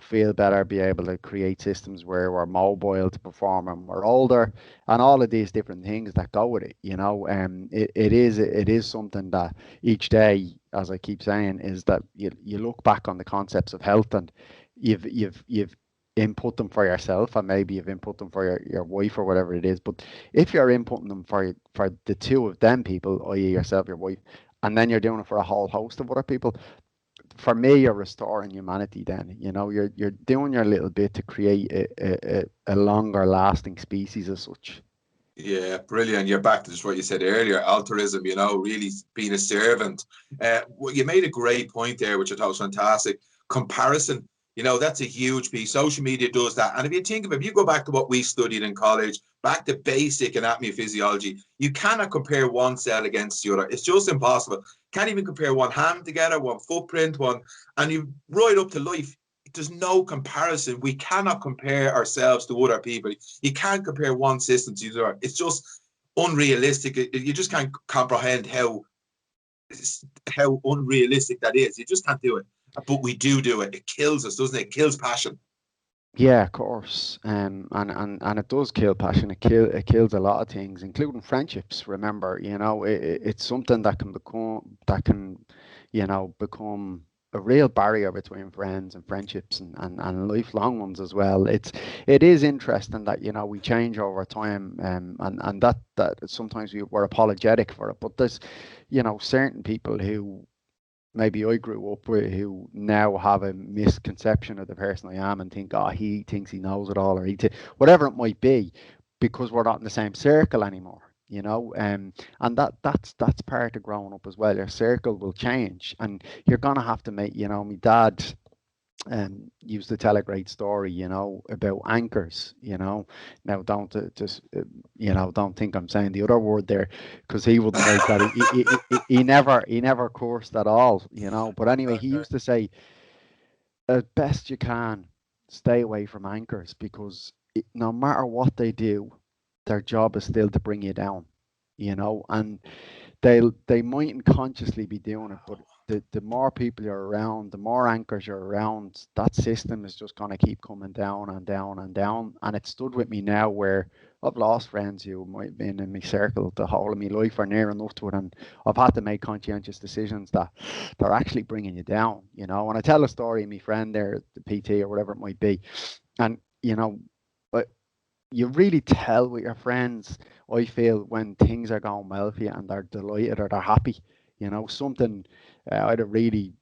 feel better, be able to create systems where we're mobile to perform and we're older, and all of these different things that go with it. It is something that each day, as I keep saying, is that you look back on the concepts of health, and you've input them for yourself, and maybe you've input them for your wife or whatever it is. But if you're inputting them for the two of them people, i.e. yourself, your wife, and then you're doing it for a whole host of other people, for me, you're restoring humanity. Then you're doing your little bit to create a longer lasting species as such. Yeah, brilliant. You're back to just what you said earlier, altruism, really being a servant. Well, you made a great point there, which I thought was fantastic. Comparison, that's a huge piece. Social media does that. And if you think of it, if you go back to what we studied in college, back to basic anatomy and physiology, you cannot compare one cell against the other. It's just impossible. Can't even compare one hand together, one footprint, and you right up to life. There's no comparison. We cannot compare ourselves to other people. You can't compare one system to the other. It's just unrealistic. You just can't comprehend how unrealistic that is. You just can't do it. But we do it. It kills us, doesn't it? It kills passion. Yeah, of course. And it does kill passion. It kills a lot of things, including friendships. Remember, it's something that can become a real barrier between friends and friendships and lifelong ones as well. It is interesting that we change over time, and that sometimes we're apologetic for it. But there's certain people who maybe I grew up with who now have a misconception of the person I am and think, oh, he thinks he knows it all, or whatever it might be, because we're not in the same circle anymore. And that's part of growing up as well. Your circle will change, and you're gonna have to make. My dad used to tell a great story, about anchors. Now don't think I'm saying the other word there, because he wouldn't like that. He never cursed at all. But anyway, he Okay. used to say, as best you can, stay away from anchors, because no matter what they do, their job is still to bring you down. And they mightn't consciously be doing it, but the more people you're around, the more anchors you're around, that system is just going to keep coming down and down and down. And it stood with me now where I've lost friends who might have been in my circle the whole of my life or near enough to it, and I've had to make conscientious decisions that they're actually bringing you down. And I tell a story of my friend there, the PT or whatever it might be, and but you really tell with your friends, I feel, when things are going well for you and they're delighted or they're happy. Something, I had a really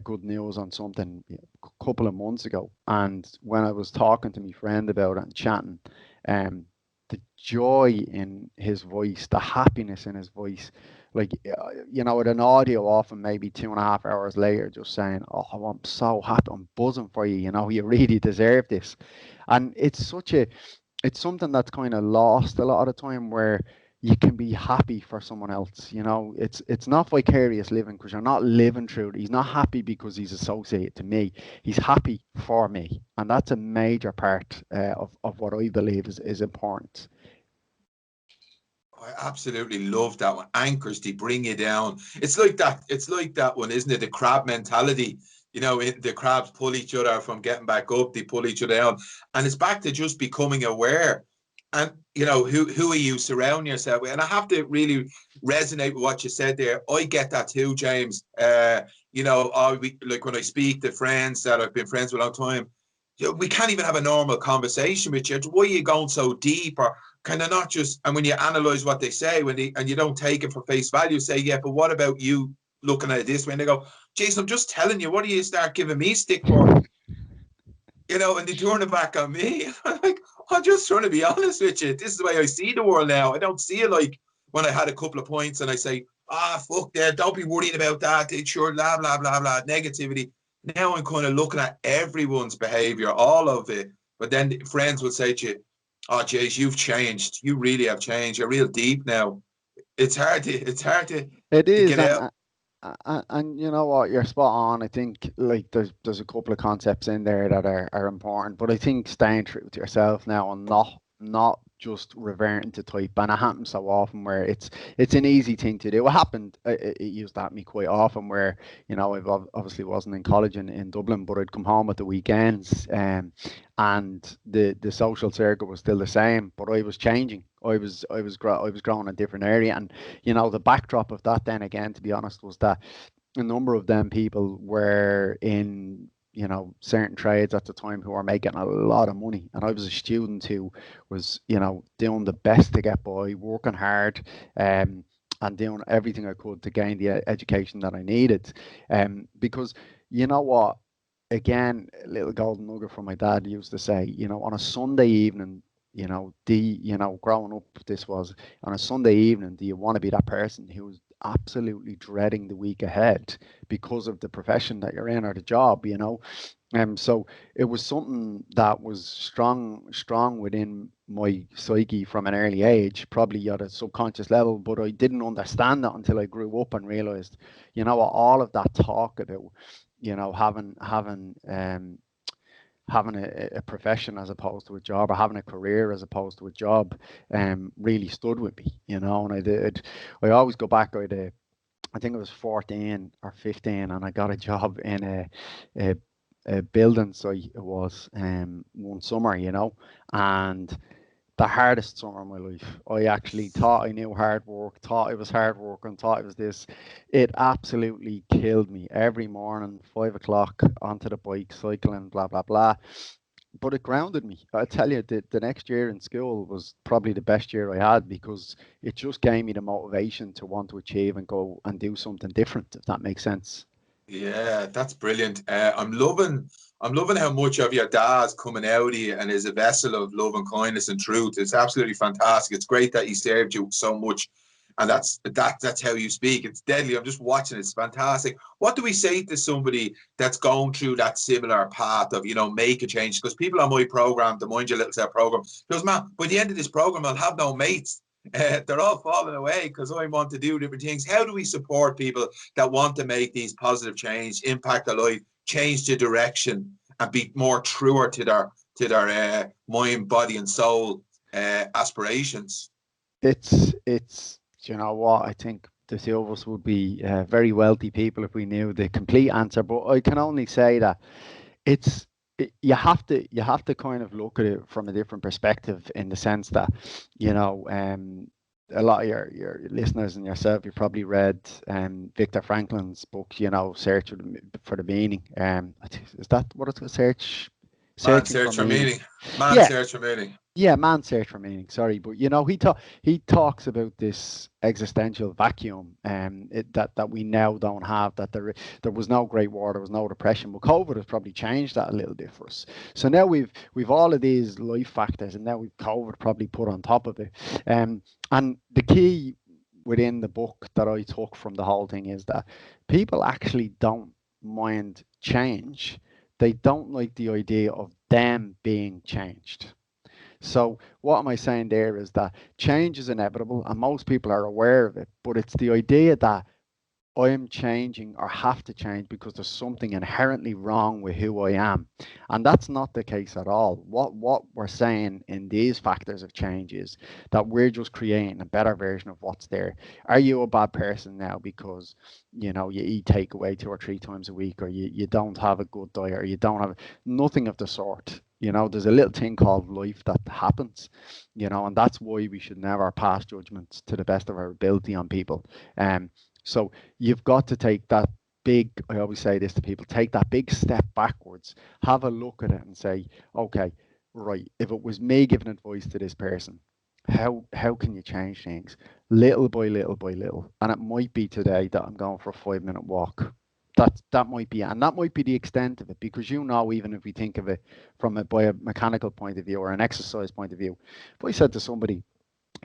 good news on something a couple of months ago. And when I was talking to my friend about it and chatting, um, the joy in his voice, the happiness in his voice, like, with an audio often maybe 2.5 hours later, just saying, oh, I'm so happy, I'm buzzing for you, you really deserve this. And it's something that's kind of lost a lot of the time, where you can be happy for someone else. It's not vicarious living, because you're not living through it. He's not happy because he's associated to me. He's happy for me, and that's a major part of what I believe is important. I absolutely love that one. Anchors, they bring you down. It's like that. It's like that one, isn't it? The crab mentality. The crabs pull each other from getting back up. They pull each other down, and it's back to just becoming aware. And who are you surround yourself with? And I have to really resonate with what you said there. I get that too, James. Like when I speak to friends that I've been friends with a long time, we can't even have a normal conversation with you. Why are you going so deep? Or kind of not just, and when you analyze what they say, and you don't take it for face value, say, yeah, but what about you looking at it this way? And they go, Jason, I'm just telling you, what do you start giving me stick for? And they turn it back on me. I'm like, I'm just trying to be honest with you. This is the way I see the world now. I don't see it like when I had a couple of points and I say, fuck that, don't be worrying about that. It's sure, blah, blah, blah, blah, negativity. Now I'm kind of looking at everyone's behavior, all of it. But then friends will say to you, oh, Jace, you've changed. You really have changed. You're real deep now. It to is, get out. and you know what, you're spot on. I think, like, there's a couple of concepts in there that are important, but I think staying true to yourself now, and not just reverting to type. And it happens so often where it's an easy thing to do. It happened. It used to happen to me quite often where I obviously wasn't in college in Dublin, but I'd come home at the weekends, and the social circle was still the same, but I was changing. I was growing a different area, and the backdrop of that, then again, to be honest, was that a number of them people were in certain trades at the time who were making a lot of money, and I was a student who was doing the best to get by, working hard, and doing everything I could to gain the education that I needed. Because you know what, again, a little golden nugget from my dad used to say, on a Sunday evening, growing up, this was on a Sunday evening, do you want to be that person who's absolutely dreading the week ahead because of the profession that you're in or the job? So it was something that was strong within my psyche from an early age, probably at a subconscious level, but I didn't understand that until I grew up and realized, all of that talk about, having a profession as opposed to a job, or having a career as opposed to a job, really stood with me, and I always go back. I think it was 14 or 15, and I got a job in a, a building site. It was one summer, and the hardest summer of my life. I actually thought I knew hard work, thought it was hard work, and thought it was this. It absolutely killed me every morning, 5 o'clock onto the bike, cycling, blah blah blah. But it grounded me. I tell you, the next year in school was probably the best year I had, because it just gave me the motivation to want to achieve and go and do something different, if that makes sense. Yeah, that's brilliant. I'm loving how much of your dad's coming out of you and is a vessel of love and kindness and truth. It's absolutely fantastic. It's great that he served you so much, and that's how you speak. It's deadly. I'm just watching. It's fantastic. What do we say to somebody that's going through that similar path of make a change? Because people on my program, the Mind Your Little Self program, goes, man, by the end of this program, I'll have no mates. They're all falling away because I want to do different things. How do we support people that want to make these positive change, impact their life, change the direction, and be more truer to their mind, body, and soul aspirations? It's you know what, I think the two of us would be very wealthy people if we knew the complete answer. But I can only say that it's you have to kind of look at it from a different perspective, in the sense that, a lot of your listeners and yourself, you probably read Viktor Franklin's book, Search for the Meaning. Is that what it's called? Man, Searching for search for Meaning. meaning. Man, Yeah, search for meaning. yeah, man's search for meaning. Sorry, but he talks about this existential vacuum, that we now don't have. That there was no Great War, there was no depression, but COVID has probably changed that a little bit for us. So now we've all of these life factors, and now we've COVID probably put on top of it. And the key within the book that I took from the whole thing is that people actually don't mind change. They don't like the idea of them being changed. So what am I saying there is that change is inevitable, and most people are aware of it, but it's the idea that I am changing or have to change because there's something inherently wrong with who I am. And that's not the case at all. What we're saying in these factors of change is that we're just creating a better version of what's there. Are you a bad person now because you eat takeaway 2 or 3 times a week, or you don't have a good diet, or you don't have nothing of the sort? There's a little thing called life that happens, and that's why we should never pass judgments to the best of our ability on people. So you've got to take that big, I always say this to people, take that big step backwards, have a look at it and say, okay, right, if it was me giving advice to this person, how can you change things little by little by little? And it might be today that I'm going for a 5 minute walk. That might be it. And that might be the extent of it, because even if we think of it from a biomechanical point of view or an exercise point of view, if I said to somebody,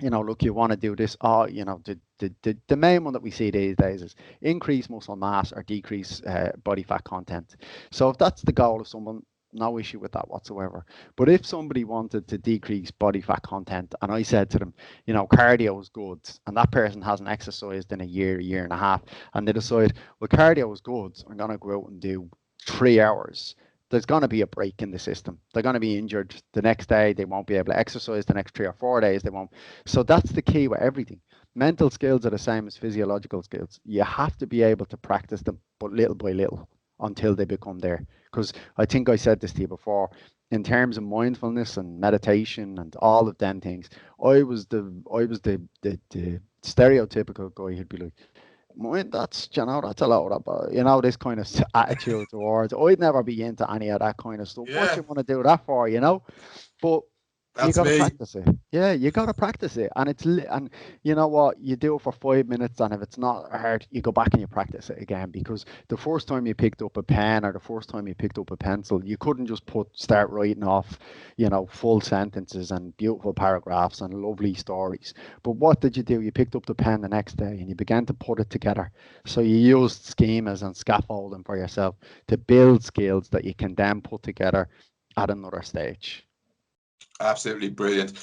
look, you want to do this. Oh, the main one that we see these days is increase muscle mass or decrease body fat content. So if that's the goal of someone, no issue with that whatsoever. But if somebody wanted to decrease body fat content, and I said to them, cardio is good, and that person hasn't exercised in a year and a half, and they decide, well, cardio is good, I'm going to go out and do 3 hours, there's going to be a break in the system. They're going to be injured the next day. They won't be able to exercise the next 3 or 4 days. They won't. So that's the key with everything. Mental skills are the same as physiological skills. You have to be able to practice them, but little by little, until they become there. Because I think I said this to you before, in terms of mindfulness and meditation and all of them things, I was the stereotypical guy who'd be like, that's a lot of, this kind of attitude towards. I'd never be into any of that kind of stuff. What Yeah. you want to do that for? But You That's got to me. practice it. Yeah, you got to practice it. And and you know what? You do it for 5 minutes, and if it's not hard, you go back and you practice it again. Because the first time you picked up a pen or the first time you picked up a pencil, you couldn't just start writing off, full sentences and beautiful paragraphs and lovely stories. But what did you do? You picked up the pen the next day and you began to put it together. So you used schemas and scaffolding for yourself to build skills that you can then put together at another stage. Absolutely brilliant.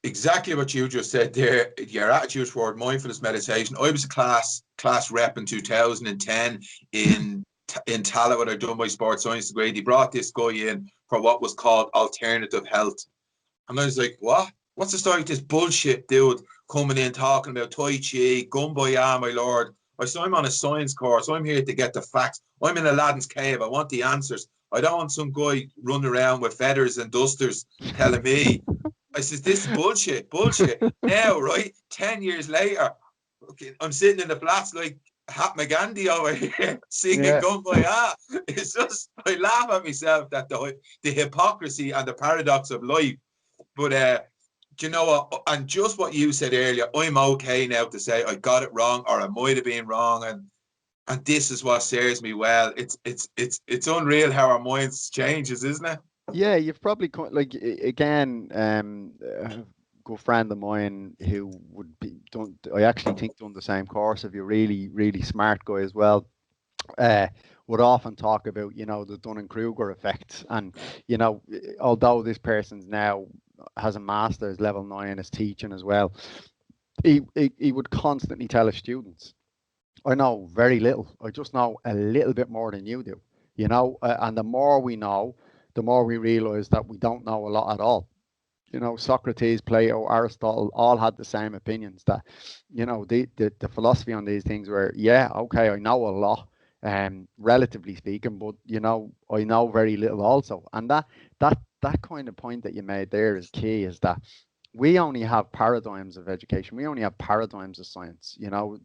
Exactly what you just said there. Your attitude toward mindfulness meditation. I was a class rep in 2010 in Tallaght when I done my sports science degree. They brought this guy in for what was called alternative health. And I was like, what? What's the story with this bullshit dude coming in talking about Tai Chi, Gumbaya, my lord? I said, I'm on a science course. I'm here to get the facts. I'm in Aladdin's cave. I want the answers. I don't want some guy running around with feathers and dusters telling me. I says, this is bullshit, bullshit. Now, right, 10 years later, okay, I'm sitting in the flats like Mahatma Gandhi over here singing Yeah. Kumbaya. It's just, I laugh at myself that the hypocrisy and the paradox of life. But do you know what? And just what you said earlier, I'm okay now to say I got it wrong or I might have been wrong, and this is what serves me well. It's unreal how our minds changes, isn't it? Yeah, you've probably like again, a good friend of mine who would be done. I actually think done the same course. If you're really, really smart guy as well, uh, would often talk about the Dunning-Kruger effect, and although this person's now has a master's level 9 is teaching as well, he would constantly tell his students, I know very little. I just know a little bit more than you do, and the more we know, the more we realize that we don't know a lot at all. Socrates, Plato, Aristotle all had the same opinions that, the philosophy on these things were, yeah, okay, I know a lot, relatively speaking, but, I know very little also. And that kind of point that you made there is key, is that we only have paradigms of education. We only have paradigms of science.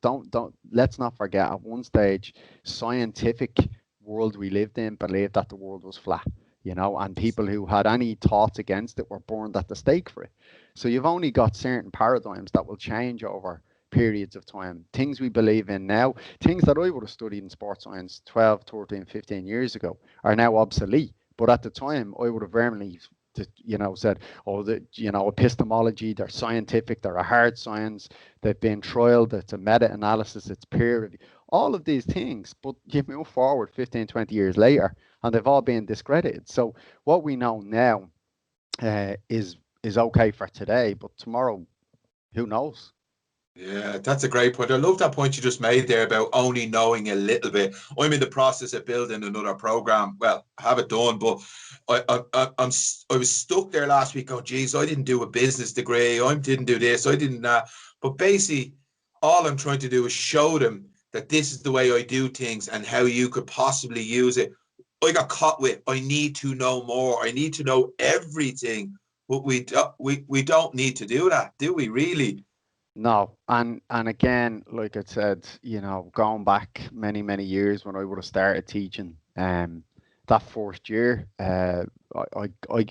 Don't let's not forget at one stage, scientific world we lived in believed that the world was flat. And people who had any thoughts against it were burned at the stake for it. So you've only got certain paradigms that will change over periods of time. Things we believe in now, things that I would have studied in sports science 12, 13, 15 years ago are now obsolete. But at the time, I would have firmly said, oh, epistemology, they're scientific, they're a hard science, they've been trialed, it's a meta-analysis, it's peer review, all of these things. But you move forward 15, 20 years later, and they've all been discredited. So what we know now is okay for today, but tomorrow, who knows? Yeah, that's a great point. I love that point you just made there about only knowing a little bit. I'm in the process of building another program. Well, I have it done, but I was stuck there last week. Oh, geez, I didn't do a business degree. I didn't do this. I didn't that. But basically, all I'm trying to do is show them that this is the way I do things and how you could possibly use it. I got caught with, I need to know more. I need to know everything. But we don't need to do that, do we? Really? No, and again, like I said, going back many, many years when I would have started teaching, that first year, I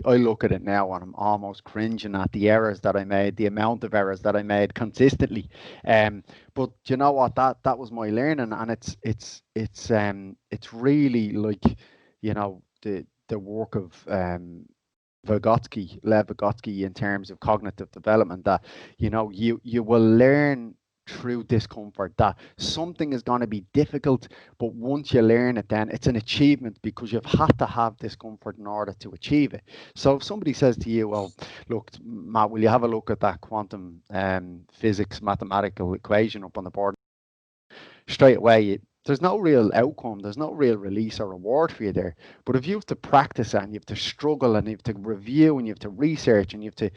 look at it now and I'm almost cringing at the errors that I made, the amount of errors that I made consistently. But you know what? That was my learning, and it's really like, the work of Lev Vygotsky, in terms of cognitive development, that you will learn through discomfort that something is going to be difficult, but once you learn it, then it's an achievement because you've had to have discomfort in order to achieve it. So if somebody says to you, well, look, Matt, will you have a look at that quantum physics mathematical equation up on the board? Straight away, there's no real outcome, there's no real release or reward for you there. But if you have to practice it and you have to struggle and you have to review and you have to research and you have to,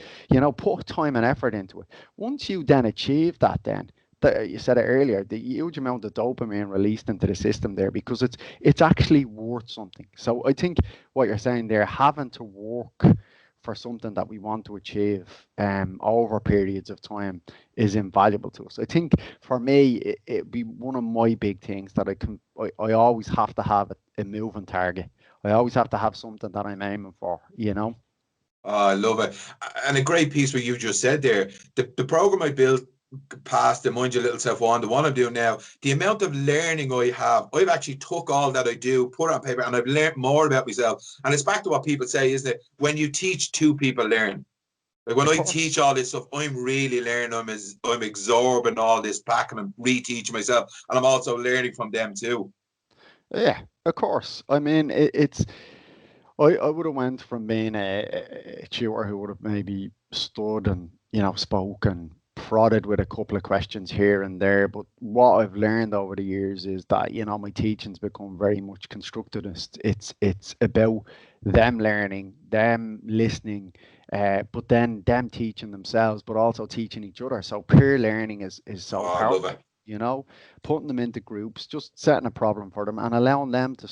put time and effort into it, once you then achieve that, then you said it earlier, the huge amount of dopamine released into the system there, because it's actually worth something. So I think what you're saying there, having to work for something that we want to achieve over periods of time, is invaluable to us. I think for me, it'd be one of my big things that I always have to have a moving target. I always have to have something that I'm aiming for. Oh, I love it. And a great piece what you just said there. The program I built past the Mind Your Little Self one, the one I'm doing now, the amount of learning I have, I've actually took all that I do, put it on paper, and I've learned more about myself. And it's back to what people say, isn't it? When you teach, two people learn. Like when Of I course. teach all this stuff, I'm really learning. I'm absorbing all this back and I'm reteaching myself. And I'm also learning from them too. Yeah, of course. I mean, it's I would have went from being a tutor who would have maybe stood and spoke and prodded with a couple of questions here and there. But what I've learned over the years is that my teaching's become very much constructivist. It's about them learning, them listening, but then them teaching themselves, but also teaching each other. So peer learning is so Oh, I love powerful. it. Putting them into groups, just setting a problem for them and allowing them to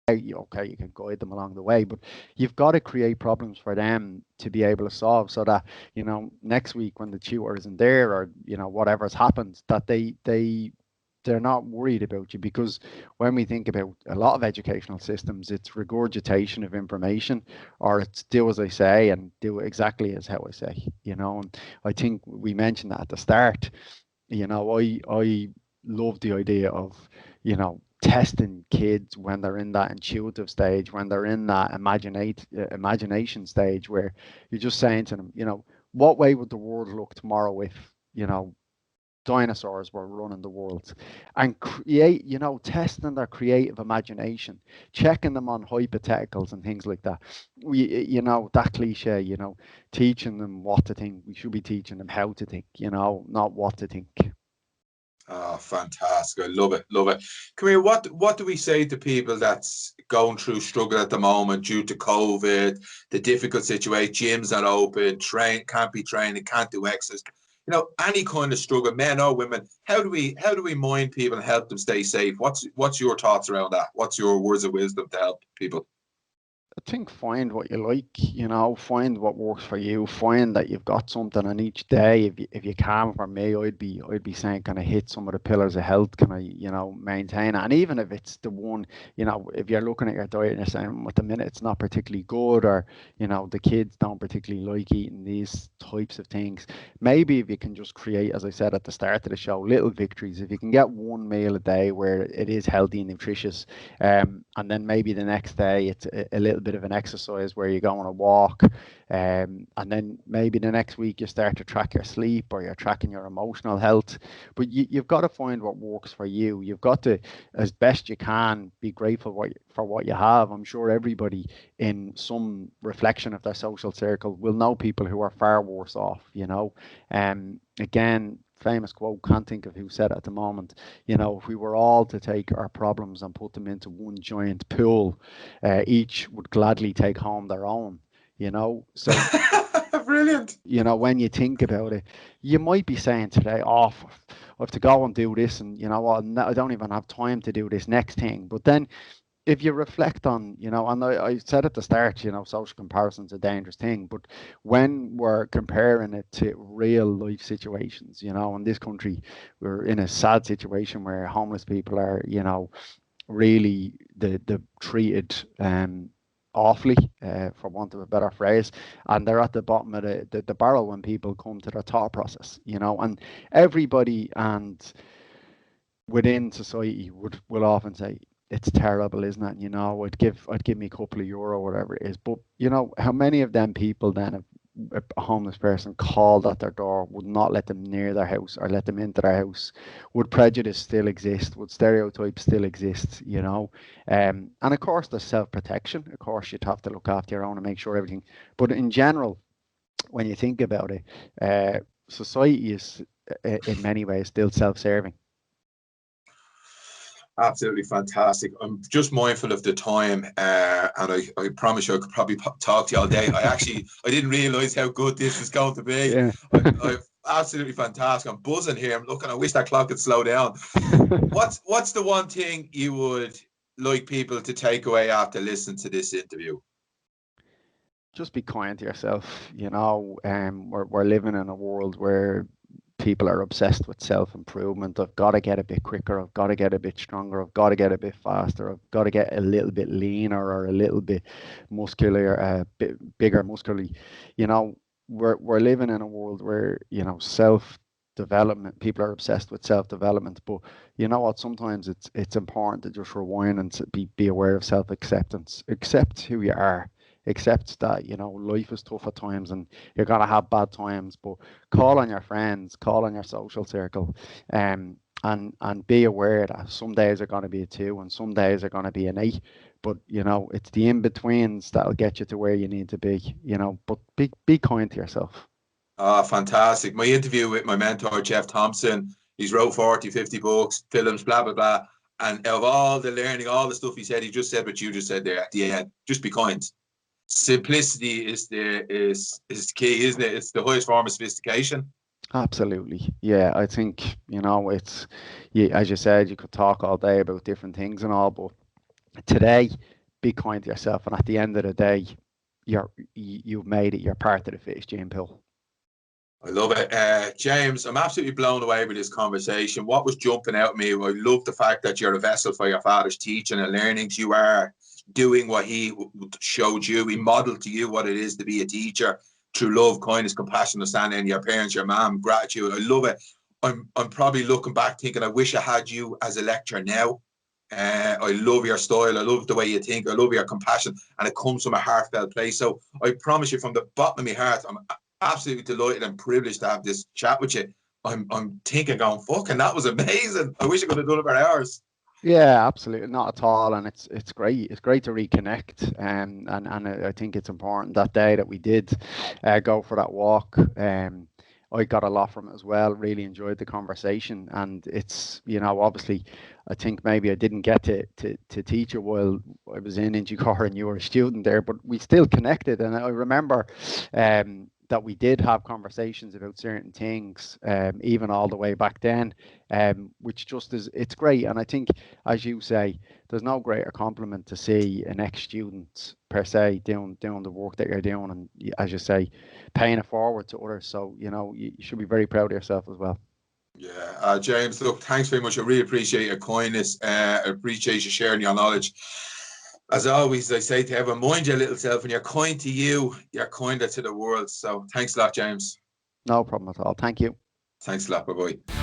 okay, you can guide them along the way, but you've got to create problems for them to be able to solve so that, next week when the tutor isn't there or, whatever's happened, that they're not worried about you because when we think about a lot of educational systems, it's regurgitation of information or it's do as I say and do exactly as how I say, and I think we mentioned that at the start. I love the idea of, testing kids when they're in that intuitive stage, when they're in that imagination stage where you're just saying to them, what way would the world look tomorrow if, you know, dinosaurs were running the world and create, testing their creative imagination, checking them on hypotheticals and things like that. That cliche, teaching them what to think. We should be teaching them how to think, not what to think. Oh, fantastic. I love it. Love it. Come here. What do we say to people that's going through struggle at the moment due to COVID, the difficult situation, gyms not open, can't be training, can't do exercise. Any kind of struggle, men or women. How do we mind people and help them stay safe? What's your thoughts around that? What's your words of wisdom to help people? I think find what you like, find what works for you. Find that you've got something on each day. If you can, for me, I'd be saying, kind of hit some of the pillars of health? Can I, maintain it? And even if it's the one, if you're looking at your diet and you're saying, at the minute it's not particularly good, or the kids don't particularly like eating these types of things. Maybe if you can just create, as I said at the start of the show, little victories. If you can get one meal a day where it is healthy and nutritious, and then maybe the next day it's a little bit of an exercise where you go on a walk, and then maybe the next week you start to track your sleep or you're tracking your emotional health. But you've got to find what works for you. You've got to, as best you can, be grateful for what you have. I'm sure everybody in some reflection of their social circle will know people who are far worse off. Again, famous quote, can't think of who said it at the moment. If we were all to take our problems and put them into one giant pool, each would gladly take home their own. So Brilliant. when you think about it, you might be saying today, oh, I have to go and do this, and what, I don't even have time to do this next thing. But then if you reflect on, and I said at the start, social comparison's a dangerous thing, but when we're comparing it to real life situations, in this country, we're in a sad situation where homeless people are, really the treated awfully, for want of a better phrase, and they're at the bottom of the barrel when people come to their thought process, and everybody and within society will often say it's terrible, isn't it? I'd give me a couple of euro, whatever it is. But how many of them people then, if a homeless person called at their door, would not let them near their house or let them into their house? Would prejudice still exist? Would stereotypes still exist? And of course there's self-protection. Of course you'd have to look after your own and make sure everything. But in general, when you think about it, society is in many ways still self-serving. Absolutely fantastic. I'm just mindful of the time, and I promise you I could probably talk to you all day. I didn't realize how good this is going to be. Yeah. I absolutely fantastic. I'm buzzing here. I'm looking. I wish that clock could slow down. What's the one thing you would like people to take away after listening to this interview? Just be kind to yourself. We're living in a world where people are obsessed with self-improvement. I've got to get a bit quicker. I've got to get a bit stronger. I've got to get a bit faster. I've got to get a little bit leaner or a little bit muscular, a bit bigger muscularly. You know, we're living in a world where, you know, self-development, people are obsessed with self-development. But you know what? Sometimes it's important to just rewind and be aware of self-acceptance. Accept who you are. Accept that, you know, life is tough at times and you're gonna have bad times, but call on your friends, call on your social circle, and be aware that some days are gonna be a 2 and some days are gonna be an 8. But you know, it's the in-betweens that'll get you to where you need to be, you know, but be kind to yourself. Ah, fantastic. My interview with my mentor, Jeff Thompson, he's wrote 40, 50 books, films, blah, blah, blah. And of all the learning, all the stuff he said, he just said what you just said there at the end. Just be kind. Simplicity is the key, isn't it? It's the highest form of sophistication. Absolutely. Yeah, I think, you know, it's, yeah, as you said, you could talk all day about different things and all, but today, be kind to yourself. And at the end of the day, you've made it. You're part of the fittest gym pool. I love it. James, I'm absolutely blown away with this conversation. What was jumping out at me, I love the fact that you're a vessel for your father's teaching and learnings. You are doing what he showed you. He modeled to you what it is to be a teacher through love, kindness, compassion, understanding your parents, your mom, gratitude. I love it. I'm probably looking back thinking, I wish I had you as a lecturer now. I love your style. I love the way you think. I love your compassion, and it comes from a heartfelt place. So I promise you, from the bottom of my heart, I'm absolutely delighted and privileged to have this chat with you. I'm thinking, going, fucking, that was amazing. I wish I could have done it for hours. Yeah, absolutely, not at all, and it's great. It's great to reconnect, and I think it's important that day that we did go for that walk. I got a lot from it as well. Really enjoyed the conversation, and it's, you know, obviously, I think maybe I didn't get to teach you while I was in Inchicore and you were a student there, but we still connected, and I remember that we did have conversations about certain things, even all the way back then, which just is, it's great. And I think, as you say, there's no greater compliment to see an ex-student per se doing the work that you're doing, and as you say, paying it forward to others. So, you know, you should be very proud of yourself as well. Yeah, James, look, thanks very much. I really appreciate your kindness. I appreciate you sharing your knowledge. As always, I say to everyone, mind your little self. When you're kind to you, you're kinder to the world. So thanks a lot, James. No problem at all. Thank you. Thanks a lot. Bye-bye.